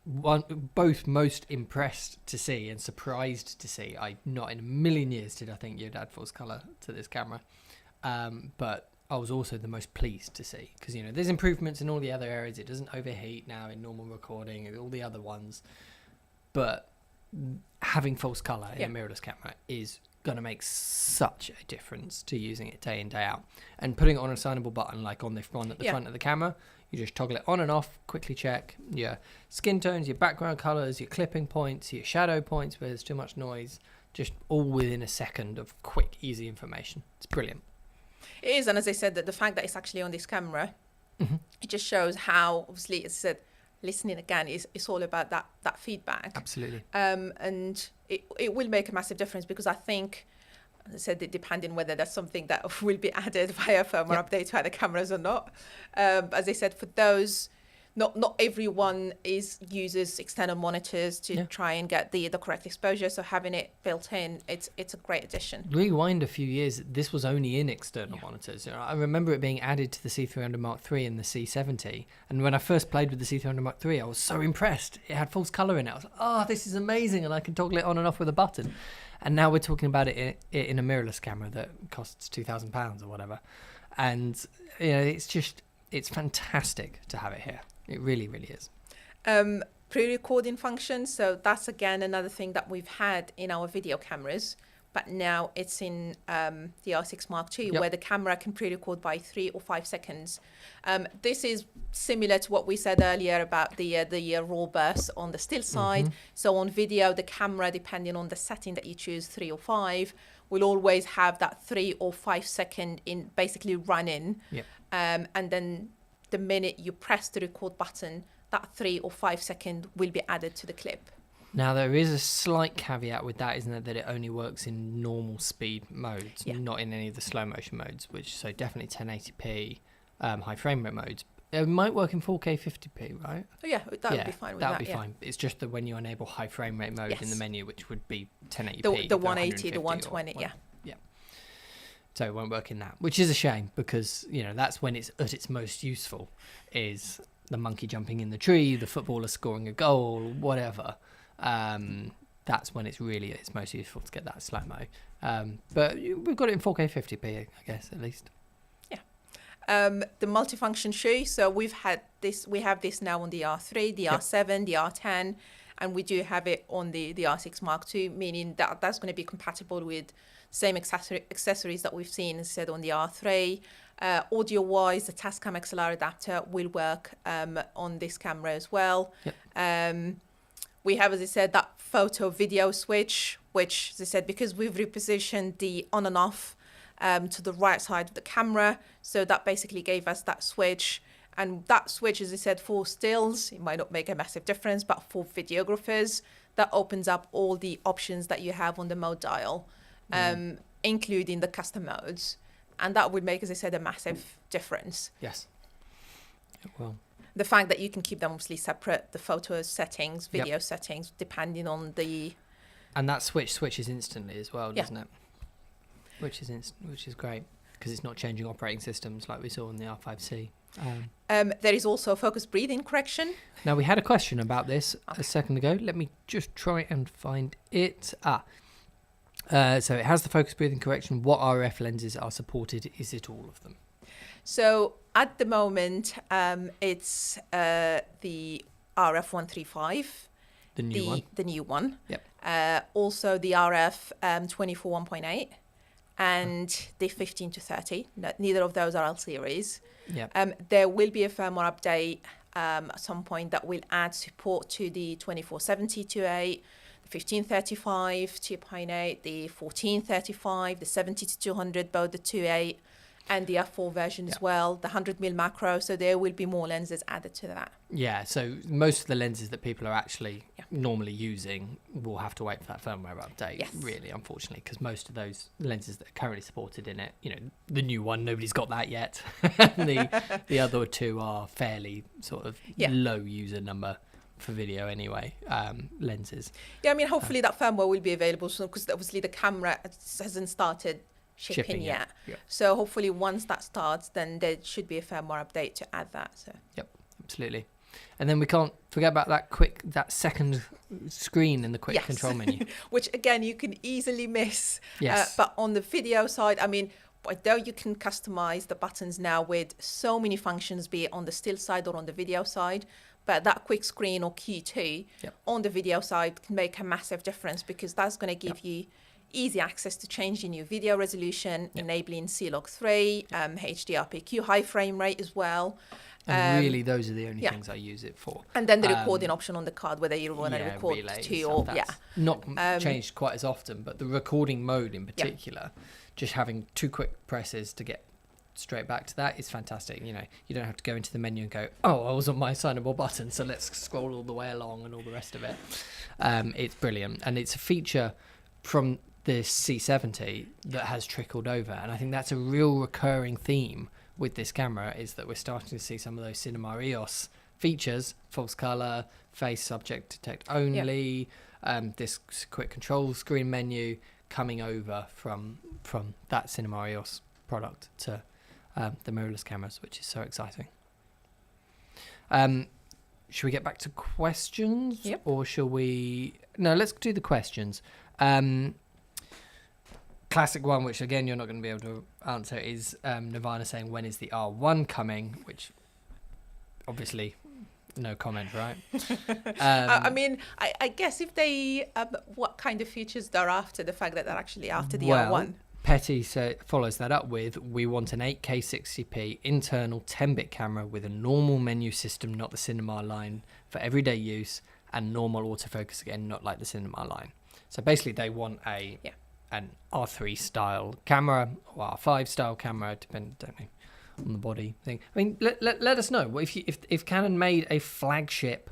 both most impressed to see and surprised to see. Not in a million years did I think you'd add false color to this camera, but I was also the most pleased to see because there's improvements in all the other areas. It doesn't overheat now in normal recording and all the other ones, but having false color in a mirrorless camera is going to make such a difference to using it day in, day out. And putting it on a assignable button like on the front of the camera, you just toggle it on and off, quickly check your skin tones, your background colors, your clipping points, your shadow points where there's too much noise, just all within a second of quick, easy information. It's brilliant. It is, and as I said, that the fact that it's actually on this camera, it just shows how, obviously, as I said, listening again, it's all about that feedback. Absolutely. And it will make a massive difference, because I think, as I said, it depending whether that's something that will be added via firmware update to other cameras or not. As I said, for those, not everyone uses external monitors to try and get the correct exposure. So having it built in, it's a great addition. Rewind a few years, this was only in external monitors. I remember it being added to the C300 Mark III and the C70. And when I first played with the C300 Mark III, I was so impressed. It had false color in it. I was like, oh, this is amazing. And I can toggle it on and off with a button. And now we're talking about it in a mirrorless camera that costs £2,000 or whatever. And it's fantastic to have it here. It really, really is. Pre-recording function. So that's, again, another thing that we've had in our video cameras. But now it's in the R6 Mark II, where the camera can pre-record by 3 or 5 seconds. This is similar to what we said earlier about the raw bursts on the still side. So on video, the camera, depending on the setting that you choose, 3 or 5, will always have that 3 or 5 second in basically running. And then the minute you press the record button, that 3 or 5 second will be added to the clip. Now, there is a slight caveat with that, isn't there, that it only works in normal speed modes, not in any of the slow motion modes, so definitely 1080p, high frame rate modes. It might work in 4K 50p, right? Oh, yeah, that would be fine with that. That would be fine. It's just that when you enable high frame rate mode in the menu, which would be 1080p. The 180, the 120, yeah. So it won't work in that, which is a shame, because, that's when it's at its most useful, is the monkey jumping in the tree, the footballer scoring a goal, whatever. That's when it's really at its most useful to get that slow-mo. But we've got it in 4K 50p, I guess, at least. The multifunction shoe. So we have this now on the R3, the R7, the R10, and we do have it on the R6 Mark II, meaning that that's going to be compatible with same accessories that we've seen, as said, on the R3. Audio-wise, the Tascam XLR adapter will work on this camera as well. We have, as I said, that photo video switch, which, as I said, because we've repositioned the on and off to the right side of the camera, so that basically gave us that switch. And that switch, as I said, for stills, it might not make a massive difference, but for videographers, that opens up all the options that you have on the mode dial, including the custom modes. And that would make, as I said, a massive difference. Yes, it will. The fact that you can keep them obviously separate, the photo settings, video settings, depending on the... And that switches instantly as well, doesn't it? Which is great, because it's not changing operating systems like we saw in the R5C. There is also focus breathing correction. Now, we had a question about this a second ago. Let me just try and find it. So it has the focus breathing correction. What RF lenses are supported? Is it all of them? So at the moment, it's the RF135. The new one. The new one. Yep. Also the RF 24 1.8 and the 15 to 30. Neither of those are L series. Yep. There will be a firmware update at some point that will add support to the 2470 2.8, the 1535 2.8, the 1435, the 70 to 200, both the 2.8 and the F4 version as well, the 100mm macro. So there will be more lenses added to that. Yeah, so most of the lenses that people are actually normally using will have to wait for that firmware update, really, unfortunately, because most of those lenses that are currently supported in it, the new one, nobody's got that yet. The other two are fairly sort of low user number for video anyway, lenses. Yeah, I mean, hopefully that firmware will be available soon, because obviously the camera hasn't started shipping yet. So hopefully once that starts, then there should be a firmware update to add that. So yep, absolutely. And then we can't forget about that second screen in the quick control menu, which again you can easily miss. Yes. But on the video side, I mean, although you can customize the buttons now with so many functions, be it on the still side or on the video side, but that quick screen or Q2 on the video side can make a massive difference, because that's going to give you easy access to changing your video resolution, enabling C-Log 3, HDRPQ, high frame rate as well. And really, those are the only things I use it for. And then the recording option on the card, whether you want to record to or not changed quite as often, but the recording mode in particular, just having 2 quick presses to get straight back to that is fantastic. You know, you don't have to go into the menu and go, oh, I was on my assignable button, so let's scroll all the way along and all the rest of it. It's brilliant, and it's a feature from the C70 that has trickled over, and I think that's a real recurring theme with this camera, is that we're starting to see some of those Cinema EOS features, false color, face subject detect only, this quick control screen menu coming over from that Cinema EOS product to the mirrorless cameras, which is so exciting. Should we get back to questions? Yep. Or shall we... No, let's do the questions. Classic one, which again you're not going to be able to answer, is Nirvana saying, when is the R1 coming? Which obviously no comment, right? I mean, I guess if they what kind of features they're after, the fact that they're actually after the R1. Petty follows that up with, we want an 8K 60p internal 10-bit camera with a normal menu system, not the cinema line, for everyday use, and normal autofocus again, not like the cinema line. So basically they want an R3 style camera or R5 style camera, depending on the body thing. I mean, let us know if Canon made a flagship,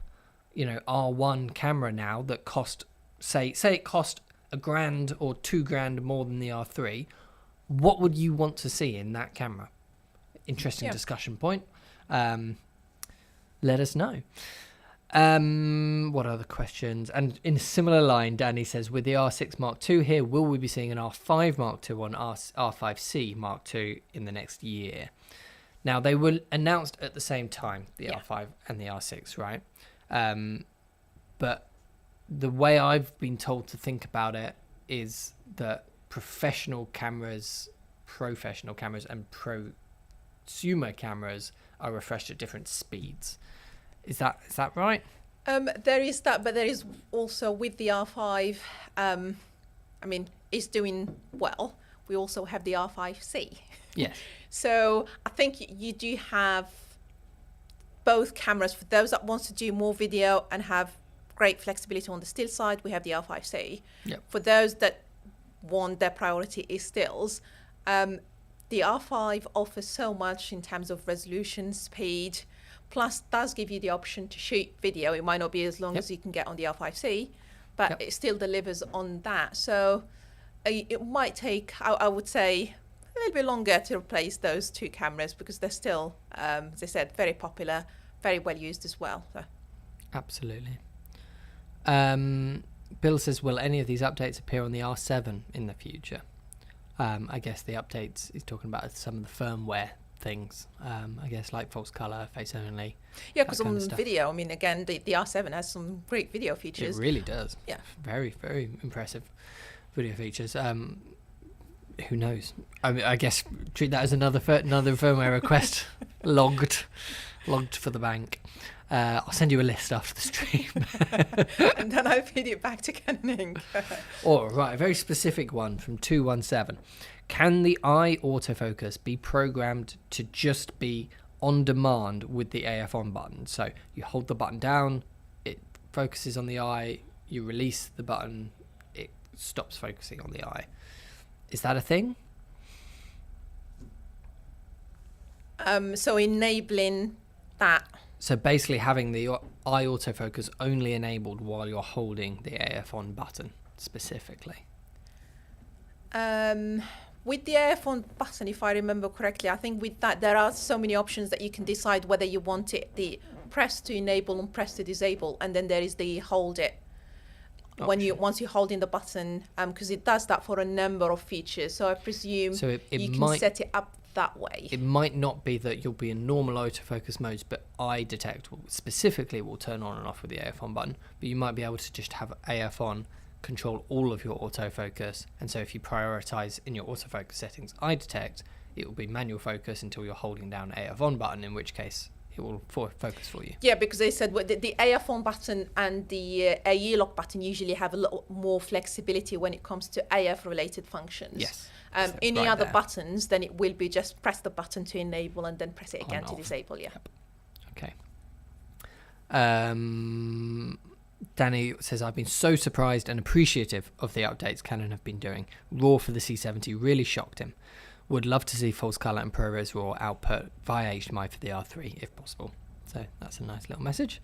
you know, R1 camera now that cost, say it cost $1,000 or $2,000 more than the R3, what would you want to see in that camera? Interesting discussion point. Let us know. What other questions? And in a similar line, Danny says, with the R6 Mark II here, will we be seeing an R5 Mark II on R5C Mark II in the next year? Now, they were announced at the same time, the R5 and the R6, right? But the way I've been told to think about it is that professional cameras and prosumer cameras are refreshed at different speeds. Is that right? There is that, but there is also with the R5, I mean, it's doing well. We also have the R5C. Yes. So I think you do have both cameras. For those that want to do more video and have great flexibility on the still side, we have the R5C. Yep. For those that want, their priority is stills, the R5 offers so much in terms of resolution, speed, plus does give you the option to shoot video. It might not be as long as you can get on the R5C, but it still delivers on that. So it might take, I would say, a little bit longer to replace those two cameras, because they're still, as I said, very popular, very well used as well. So. Absolutely. Bill says, will any of these updates appear on the R7 in the future? I guess the updates he's talking about some of the firmware things, I guess, like false color, face only. Yeah, because on video, I mean, again, the R7 has some great video features. It really does. Yeah. Very, very impressive video features. Who knows? I mean, I guess treat that as another firmware request logged for the bank. I'll send you a list after the stream. And then I'll feed it back to Canon. All right, a very specific one from 217. Can the eye autofocus be programmed to just be on demand with the AF on button? So you hold the button down, it focuses on the eye, you release the button, it stops focusing on the eye. Is that a thing? So enabling that. So basically having the eye autofocus only enabled while you're holding the AF on button specifically. With the AF on button, if I remember correctly, I think with that there are so many options that you can decide whether you want it the press to enable and press to disable, and then there is the hold it option. Once you're holding the button, because it does that for a number of features. So I presume you can set it up that way. It might not be that you'll be in normal autofocus modes, but eye detect specifically will turn on and off with the AF on button. But you might be able to just have AF on control all of your autofocus, and so if you prioritize in your autofocus settings eye detect, it will be manual focus until you're holding down AF on button, in which case it will focus for you. Yeah, because they said the AF on button and the AE lock button usually have a little more flexibility when it comes to AF related functions. Yes. Any other buttons, then it will be just press the button to enable and then press it again to disable. Yeah. Yep. Okay. Danny says, I've been so surprised and appreciative of the updates Canon have been doing. RAW for the C70 really shocked him. Would love to see false color and ProRes RAW output via HDMI for the R3 if possible. So that's a nice little message.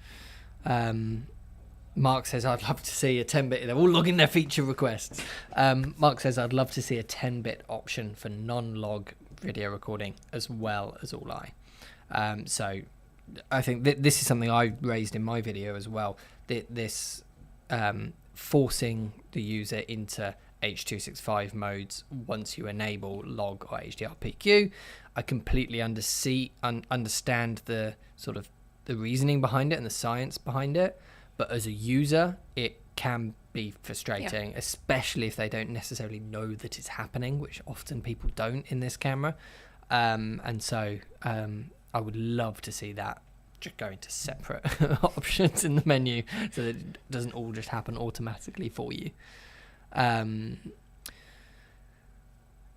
Mark says, I'd love to see a 10-bit. They're all logging their feature requests. Mark says, I'd love to see a 10-bit option for non-log video recording as well as all-I. So I think this is something I raised in my video as well. This forcing the user into H.265 modes once you enable log or HDR-PQ. I completely understand the sort of the reasoning behind it and the science behind it. But as a user, it can be frustrating, especially if they don't necessarily know that it's happening, which often people don't in this camera. And so I would love to see that just go into separate options in the menu so that it doesn't all just happen automatically for you.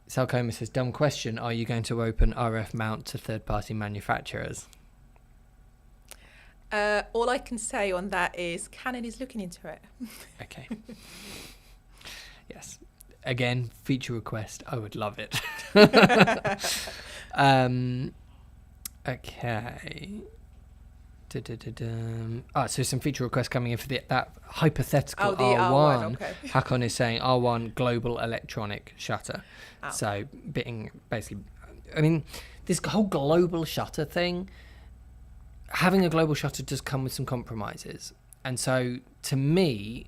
Salcoma says, dumb question, are you going to open RF mount to third-party manufacturers? All I can say on that is Canon is looking into it. Okay. Yes. Again, feature request. I would love it. Okay. So some feature requests coming in for that hypothetical the R1. Okay. Hakon is saying R1 global electronic shutter. Oh. So basically, I mean, this whole global shutter thing, having a global shutter does come with some compromises. And so to me,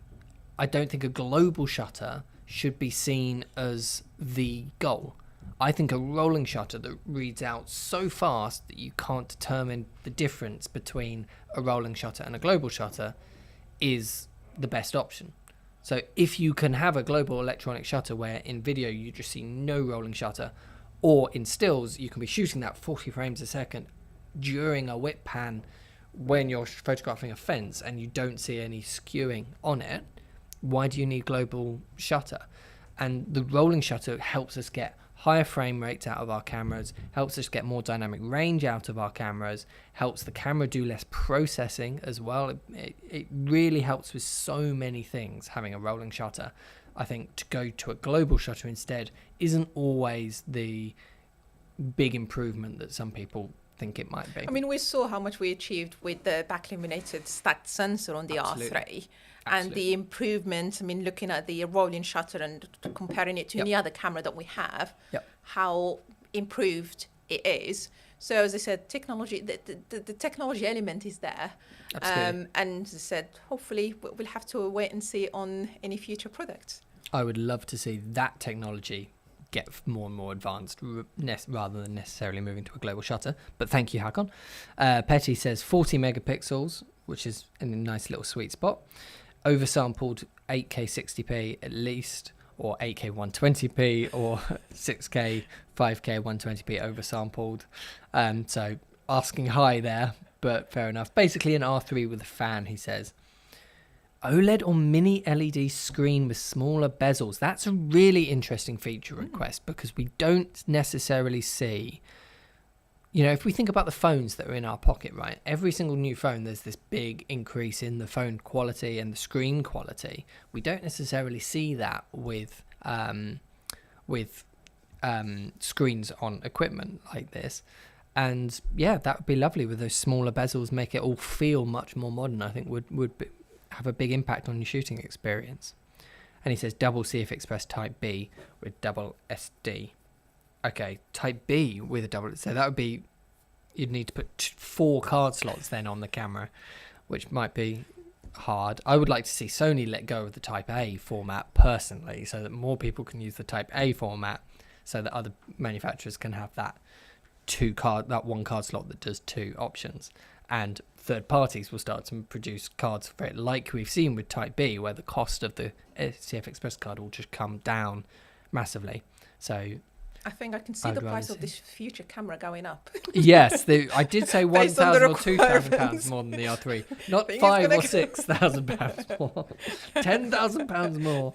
I don't think a global shutter should be seen as the goal. I think a rolling shutter that reads out so fast that you can't determine the difference between a rolling shutter and a global shutter is the best option. So if you can have a global electronic shutter where in video you just see no rolling shutter, or in stills you can be shooting that 40 frames a second during a whip pan when you're photographing a fence and you don't see any skewing on it, why do you need global shutter? And the rolling shutter helps us get higher frame rates out of our cameras, helps us get more dynamic range out of our cameras, helps the camera do less processing as well. It really helps with so many things, having a rolling shutter. I think to go to a global shutter instead isn't always the big improvement that some people think it might be. I mean, we saw how much we achieved with the back-illuminated stacked sensor on the R3. And the improvement, I mean, looking at the rolling shutter and comparing it to any other camera that we have, how improved it is. So as I said, technology, the technology element is there. And as I said, hopefully we'll have to wait and see on any future products. I would love to see that technology get more and more advanced rather than necessarily moving to a global shutter. But thank you, Hakon. Petty says 40 megapixels, which is in a nice little sweet spot. Oversampled 8K 60p at least, or 8K 120p, or 6K 5K 120p oversampled. So asking high there, but fair enough. Basically an R3 with a fan, he says. OLED or mini LED screen with smaller bezels. That's a really interesting feature request because we don't necessarily see, you know, if we think about the phones that are in our pocket, right? Every single new phone, there's this big increase in the phone quality and the screen quality. We don't necessarily see that with screens on equipment like this. And yeah, that would be lovely with those smaller bezels, make it all feel much more modern. I think would have a big impact on your shooting experience. And he says double CF Express Type B with double SD. Okay, Type B with a double, so that would be, you'd need to put 4 card slots then on the camera, which might be hard. I would like to see Sony let go of the Type A format personally, so that more people can use the Type A format, so that other manufacturers can have that 1 card slot that does 2 options. And third parties will start to produce cards for it, like we've seen with Type B, where the cost of the CF Express card will just come down massively. So I think I can see the price of this future camera going up. Yes, I did say 1,000 or 2,000 pounds more than the R3, not 5,000 or 6,000 pounds more, 10,000 pounds more.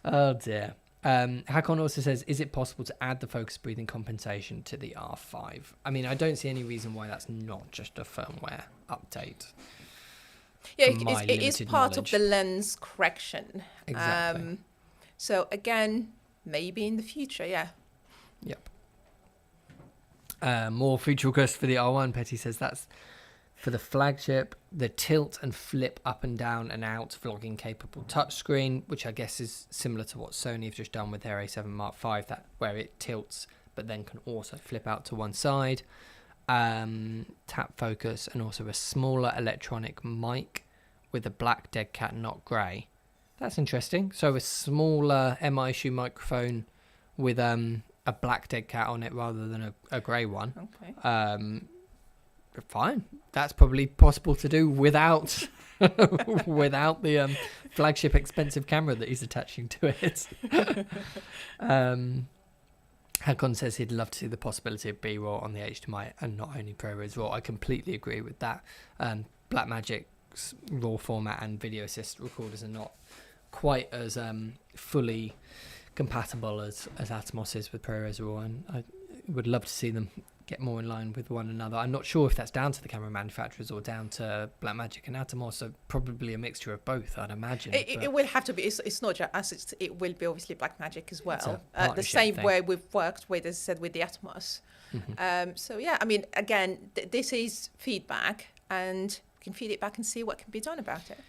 Oh dear. Hakon also says, is it possible to add the focus breathing compensation to the R5? I mean, I don't see any reason why that's not just a firmware update. Yeah, it is part of the lens correction. Exactly. So again, maybe in the future, yeah. Yep. More feature requests for the R1. Petty says that's for the flagship, the tilt and flip up and down and out vlogging capable touchscreen, which I guess is similar to what Sony have just done with their A7 Mark V, that where it tilts but then can also flip out to one side. Tap focus, and also a smaller electronic mic with a black dead cat, not grey. That's interesting. So a smaller MI issue microphone with a black dead cat on it rather than a grey one. Okay. Fine. That's probably possible to do without without the flagship expensive camera that he's attaching to it. Hakon says he'd love to see the possibility of B-roll on the HDMI and not only ProRes RAW. I completely agree with that. Blackmagic's RAW format and video assist recorders are not quite as fully compatible as Atomos is with ProRes RAW, and I would love to see them get more in line with one another. I'm not sure if that's down to the camera manufacturers or down to Blackmagic and Atomos, so probably a mixture of both, I'd imagine. It will have to be. It's not just us, it will be obviously Blackmagic as well. The same thing. way we've worked with, as I said, with the Atomos. So yeah, I mean, again, this is feedback, and we can feed it back and see what can be done about it.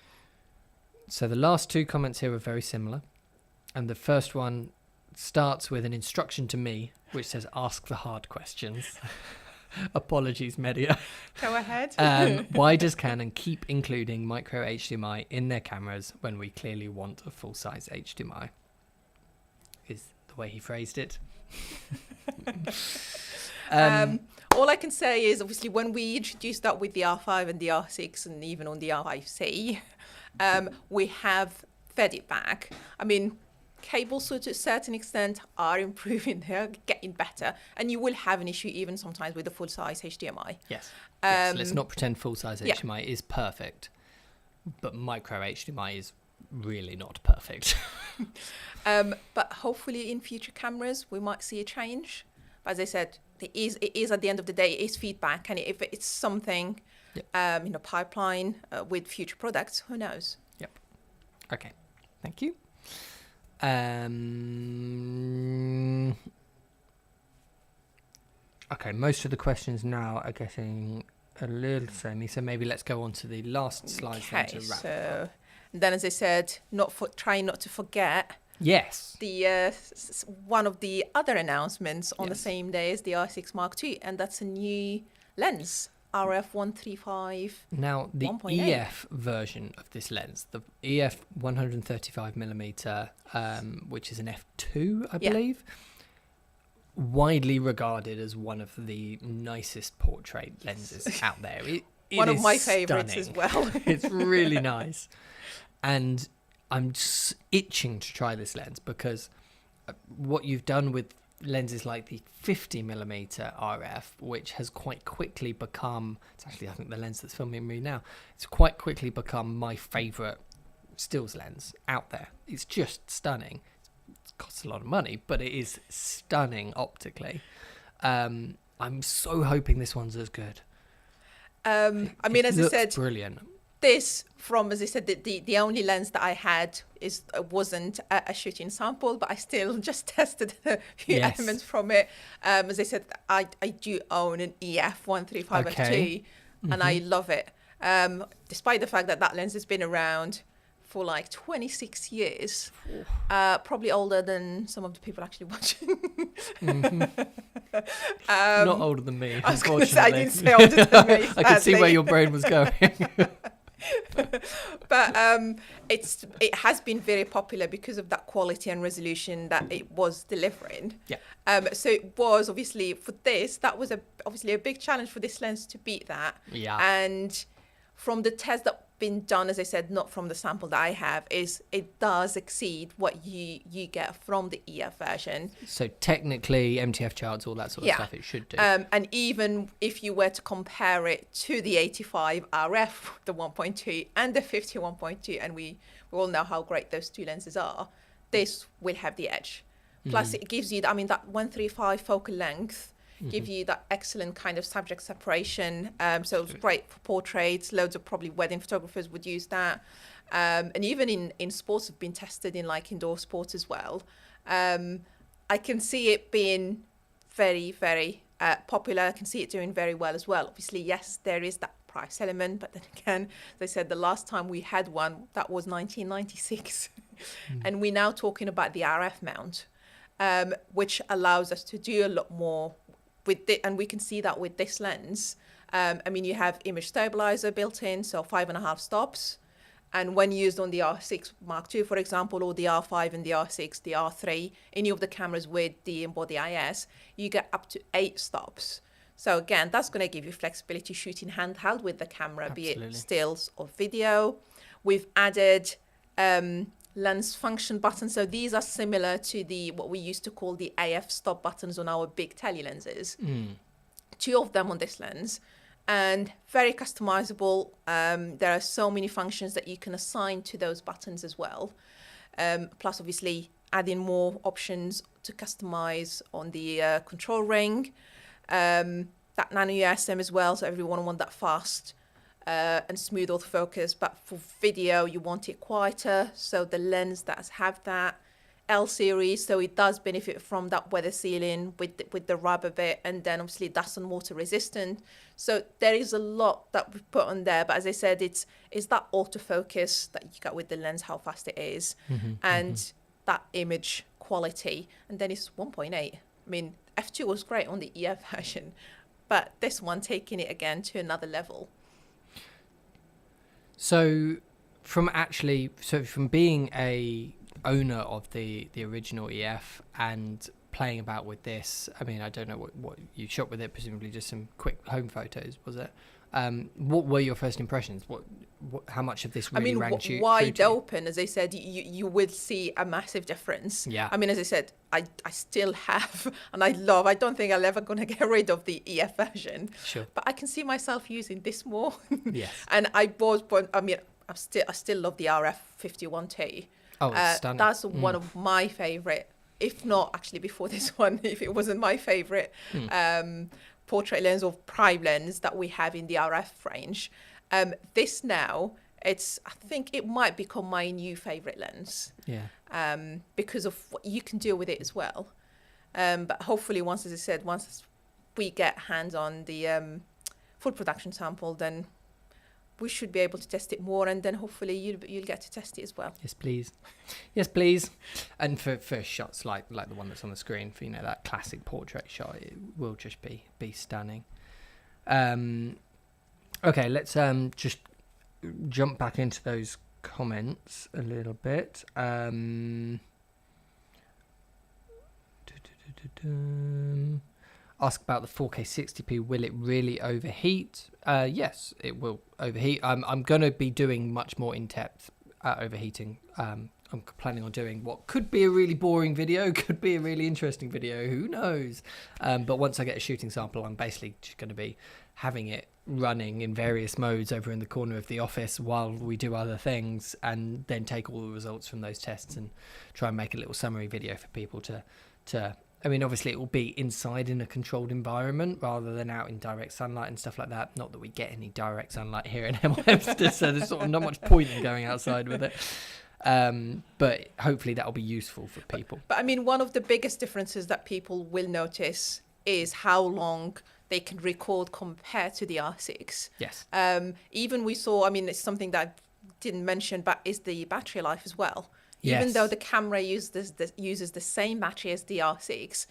So the last two comments here are very similar, and the first one starts with an instruction to me which says ask the hard questions. Apologies, Mehdia. Go ahead. Why does Canon keep including micro HDMI in their cameras when we clearly want a full-size HDMI? Is the way he phrased it. All I can say is, obviously, when we introduced that with the R5 and the R6 and even on the R5C, we have fed it back. I mean, cables, to a certain extent, are improving. They're getting better. And you will have an issue even sometimes with the full-size HDMI. Yes. Let's not pretend full-size HDMI is perfect. But micro HDMI is really not perfect. But hopefully in future cameras, we might see a change. But as I said, it is at the end of the day, it is feedback. And if it's something in a pipeline with future products, who knows? Yep. Okay. Thank you. Okay, most of the questions now are getting a little samey, so maybe let's go on to the last slides then to wrap up. Then, as I said, try not to forget. Yes. The one of the other announcements on the same day as the R6 Mark II, and that's a new lens. RF 135. Now, the 1.8. EF version of this lens, the EF 135mm, which is an f2, I believe, widely regarded as one of the nicest portrait lenses out there. It one of my stunning. favourites as well. It's really nice. And I'm just itching to try this lens because what you've done with lenses like the 50mm RF, which has quite quickly become, it's actually I think the lens that's filming me now, it's quite quickly become my favourite stills lens out there. It's just stunning. It costs a lot of money, but it is stunning optically. I'm so hoping this one's as good. I mean, as I said, brilliant. This, as I said, the only lens that I had wasn't a shooting sample, but I still just tested a few elements from it. As I said, I do own an EF 135 f2, and I love it. Despite the fact that lens has been around for like 26 years, probably older than some of the people actually watching. Not older than me, I was going to say, unfortunately. I didn't say older than me. I could see where your brain was going. But it has been very popular because of that quality and resolution that it was delivering. Yeah. So it was obviously for this, that was obviously a big challenge for this lens to beat that. Yeah. And from the test that's been done, as I said, not from the sample that I have, is it does exceed what you get from the EF version. So technically, MTF charts, all that sort of stuff, it should do. And even if you were to compare it to the 85 RF, the 1.2 and the 50 1.2, and we all know how great those two lenses are, this will have the edge. Plus, it gives you, that 135 focal length, give you that excellent kind of subject separation. So it's great for portraits. Loads of probably wedding photographers would use that. And even in sports, have been tested in like indoor sports as well. I can see it being very, very popular. I can see it doing very well as well. Obviously, yes, there is that price element, but then again, as I said, the last time we had one, that was 1996. And we're now talking about the RF mount, which allows us to do a lot more with it. And we can see that with this lens. I mean, you have image stabilizer built in, so 5.5 stops. And when used on the R6 Mark II, for example, or the R5 and the R6, the R3, any of the cameras with the Embody IS, you get up to 8 stops. So again, that's going to give you flexibility shooting handheld with the camera, Absolutely. be it stills or video. We've added lens function buttons. So these are similar to what we used to call the AF stop buttons on our big tele lenses. 2 of them on this lens. And very customizable. There are so many functions that you can assign to those buttons as well. Plus, obviously, adding more options to customize on the control ring. That nano USM as well, so everyone want that fast and smooth autofocus. But for video, you want it quieter, so the lens does have that. L series, so it does benefit from that weather sealing with the rubber bit, and then obviously dust and water resistant. So there is a lot that we put on there, but as I said, it's that autofocus that you got with the lens, how fast it is, and that image quality. And then it's 1.8. I mean, F2 was great on the EF version, but this one taking it again to another level. So from being a owner of the original EF and playing about with this, I mean, I don't know what you shot with it, presumably just some quick home photos, was it? What were your first impressions? How much of this really rang true? Wide open, as I said, you would see a massive difference. Yeah. I mean, as I said, I still have, and I don't think I'm ever going to get rid of the EF version. Sure. But I can see myself using this more. Yes. And I still love the RF 51T. Oh, it's stunning. That's one of my favorite, if not actually before this one, if it wasn't my favorite portrait lens or prime lens that we have in the RF range. This now, I think it might become my new favorite lens. Yeah. Because of what you can do with it as well. But hopefully, once we get hands on the full production sample, then we should be able to test it more, and then hopefully you'll get to test it as well. Yes, please. Yes, please. And for shots like the one that's on the screen, for that classic portrait shot, it will just be stunning. Okay, let's just jump back into those comments a little bit. Ask about the 4K 60p. Will it really overheat? Yes, it will overheat. I'm going to be doing much more in-depth overheating. I'm planning on doing what could be a really boring video, could be a really interesting video, who knows? But once I get a shooting sample, I'm basically just going to be having it running in various modes over in the corner of the office while we do other things, and then take all the results from those tests and try and make a little summary video for people to I mean, obviously it will be inside in a controlled environment rather than out in direct sunlight and stuff like that. Not that we get any direct sunlight here in Hempstead, so there's sort of not much point in going outside with it. But hopefully that'll be useful for people. But I mean, one of the biggest differences that people will notice is how long they can record compared to the R6. Yes. Even we saw, I mean, it's something that I didn't mention, but is the battery life as well. Yes. Even though the camera uses the same battery as the R6,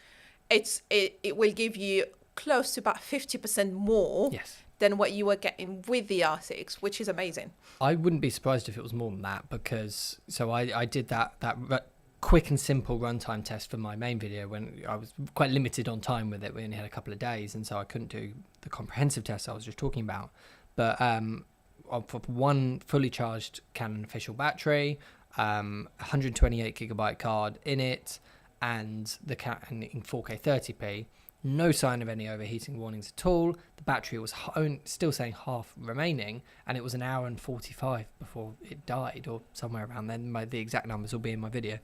it will give you close to about 50% more than what you were getting with the R6, which is amazing. I wouldn't be surprised if it was more than that, because I did that quick and simple runtime test for my main video when I was quite limited on time with it. We only had a couple of days, and so I couldn't do the comprehensive test I was just talking about. But for one fully charged Canon official battery, 128 gigabyte card in it, and in 4K 30p, no sign of any overheating warnings at all. The battery was still saying half remaining, and it was an hour and 45 before it died, or somewhere around then. The exact numbers will be in my video.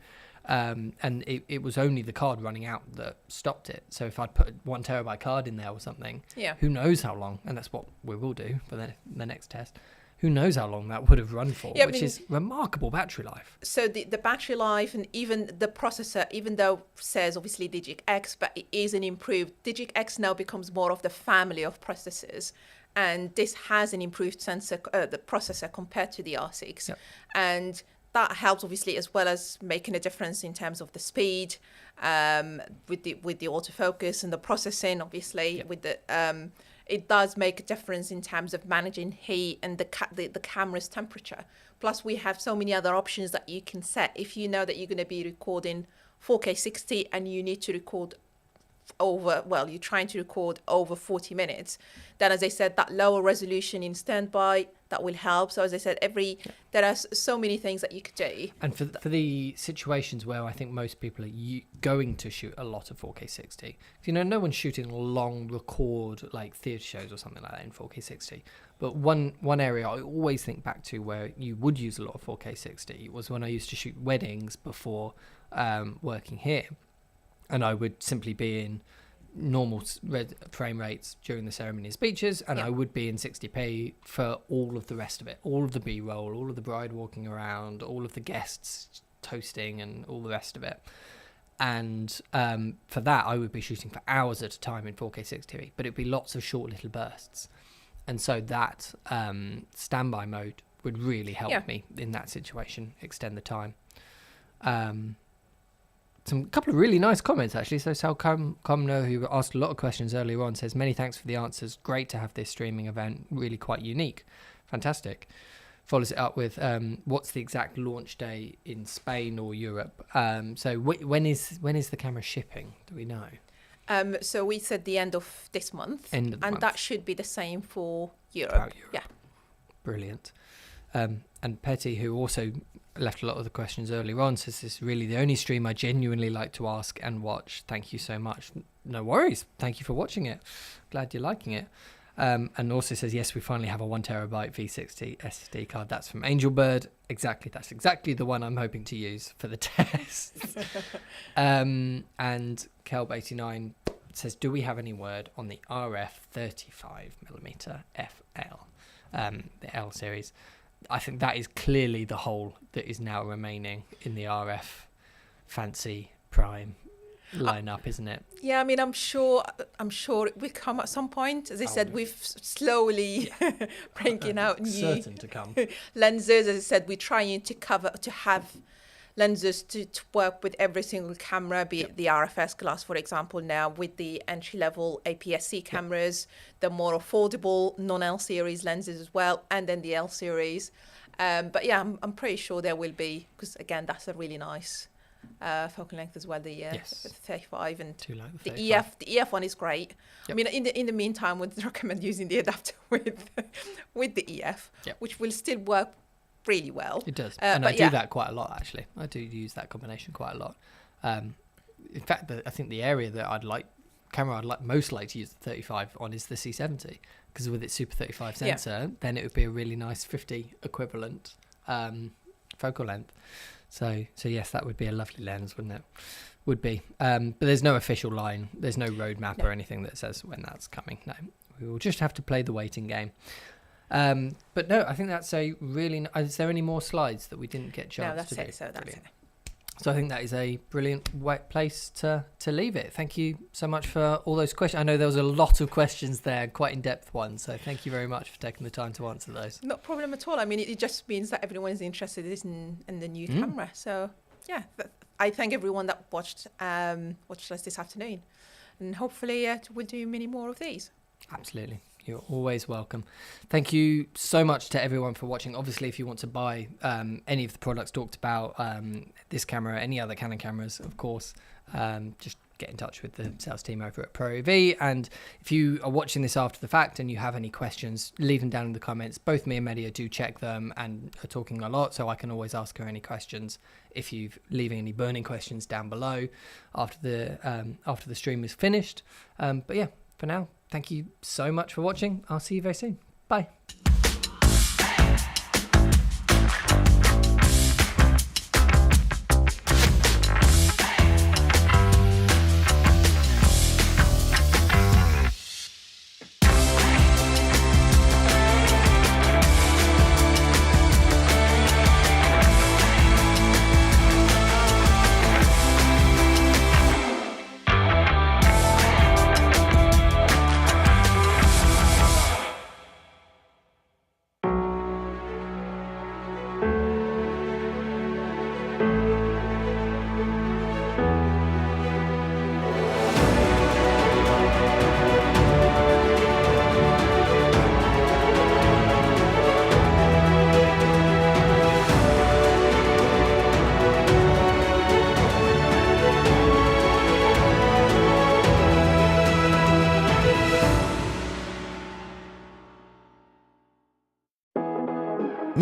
And it was only the card running out that stopped it. So if I'd put a 1 terabyte card in there or something, who knows how long, and that's what we will do for the next test. who knows how long that would have run for, Yeah, which is remarkable battery life. So the battery life and even the processor, even though it says obviously Digic X, but it is an improved. Digic X now becomes more of the family of processors, and this has an improved sensor, the processor compared to the R6, and that helps obviously as well as making a difference in terms of the speed, with the autofocus and the processing. Obviously, with the it does make a difference in terms of managing heat and the camera's temperature. Plus, we have so many other options that you can set. If you know that you're going to be recording 4K 60 and you need to record you're trying to record over 40 minutes, then as I said, that lower resolution in standby, that will help. So as I said, there are so many things that you could do. And for the situations where I think most people are going to shoot a lot of 4K 60, no one's shooting long record like theatre shows or something like that in 4K 60. But one area I always think back to where you would use a lot of 4K 60 was when I used to shoot weddings before working here. And I would simply be in normal frame rates during the ceremony and speeches, and I would be in 60p for all of the rest of it, all of the B-roll, all of the bride walking around, all of the guests toasting and all the rest of it. And for that, I would be shooting for hours at a time in 4K 60p, but it'd be lots of short little bursts. And so that standby mode would really help me in that situation, extend the time. A couple of really nice comments, actually. So Sal Comno, who asked a lot of questions earlier on, says, many thanks for the answers. Great to have this streaming event. Really quite unique. Fantastic. Follows it up with, what's the exact launch day in Spain or Europe? So when is the camera shipping? Do we know? So we said the end of this month. End of the month. That should be the same for Europe. Yeah. Brilliant. And Petty, who also left a lot of the questions earlier on, says this is really the only stream I genuinely like to ask and watch. Thank you so much. No worries. Thank you for watching it. Glad you're liking it. And also says, yes, we finally have a 1TB V60 SSD card. That's from Angelbird. That's exactly the one I'm hoping to use for the test. And Kelb89 says, do we have any word on the RF 35mm FL, the L series? I think that is clearly the hole that is now remaining in the RF fancy prime lineup, isn't it? Yeah, I mean, I'm sure it will come at some point. As I said, we've slowly bringing out new certain to come lenses. As I said, we're trying to have lenses to work with every single camera, be it the RFS class, for example, now with the entry-level APS-C cameras, the more affordable non-L series lenses as well, and then the L series. But yeah, I'm pretty sure there will be, because again, that's a really nice focal length as well, the 35 and the EF one is great. I mean, in the meantime, would recommend using the adapter with the EF, which will still work really well. It does, and I do that quite a lot, actually. I do use that combination quite a lot. In fact, I think the area that I'd like most like to use the 35 on is the C70, because with its Super 35 sensor, then it would be a really nice 50 equivalent focal length. So yes, that would be a lovely lens, wouldn't it? Would be. But there's no official line. There's no roadmap or anything that says when that's coming. No, we will just have to play the waiting game. But no, I think that's a really. Is there any more slides that we didn't get a chance to do? So that's it. So I think that is a brilliant place to leave it. Thank you so much for all those questions. I know there was a lot of questions there, quite in-depth ones. So thank you very much for taking the time to answer those. No problem at all. I mean, it just means that everyone is interested in the new camera. So yeah, I thank everyone that watched us this afternoon, and hopefully we'll do many more of these. Absolutely. You're always welcome. Thank you so much to everyone for watching. Obviously, if you want to buy any of the products talked about, this camera, any other Canon cameras, of course, just get in touch with the sales team over at ProAV. And if you are watching this after the fact and you have any questions, leave them down in the comments. Both me and Mehdia do check them and are talking a lot, so I can always ask her any questions if you're leaving any burning questions down below after the stream is finished. But yeah, for now, thank you so much for watching. I'll see you very soon. Bye.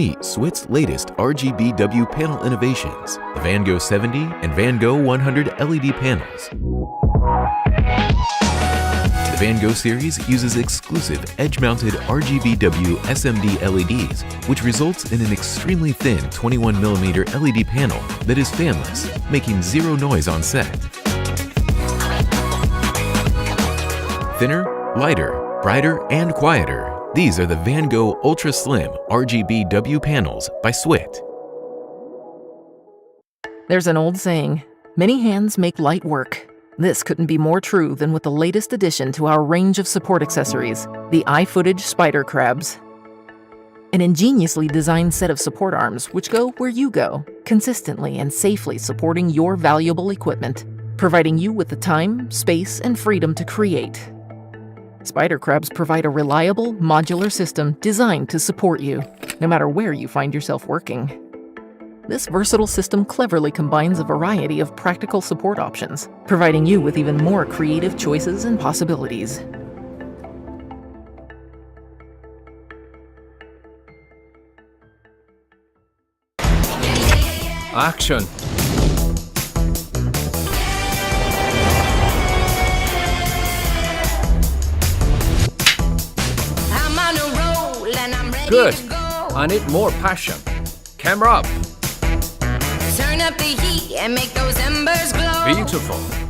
meet Swit's latest RGBW panel innovations, the Van Gogh 70 and Van Gogh 100 LED panels. The Van Gogh series uses exclusive edge-mounted RGBW SMD LEDs, which results in an extremely thin 21mm LED panel that is fanless, making zero noise on set. Thinner, lighter, brighter, and quieter. These are the Van Gogh Ultra Slim RGBW panels by Swit. There's an old saying, many hands make light work. This couldn't be more true than with the latest addition to our range of support accessories, the iFootage Spider Crabs. An ingeniously designed set of support arms which go where you go, consistently and safely supporting your valuable equipment, providing you with the time, space, and freedom to create. Spider Crabs provide a reliable, modular system designed to support you, no matter where you find yourself working. This versatile system cleverly combines a variety of practical support options, providing you with even more creative choices and possibilities. Action. I'm on a roll and I'm ready Good. to go. I need more passion. Camera up. Turn up the heat and make those embers glow. Beautiful.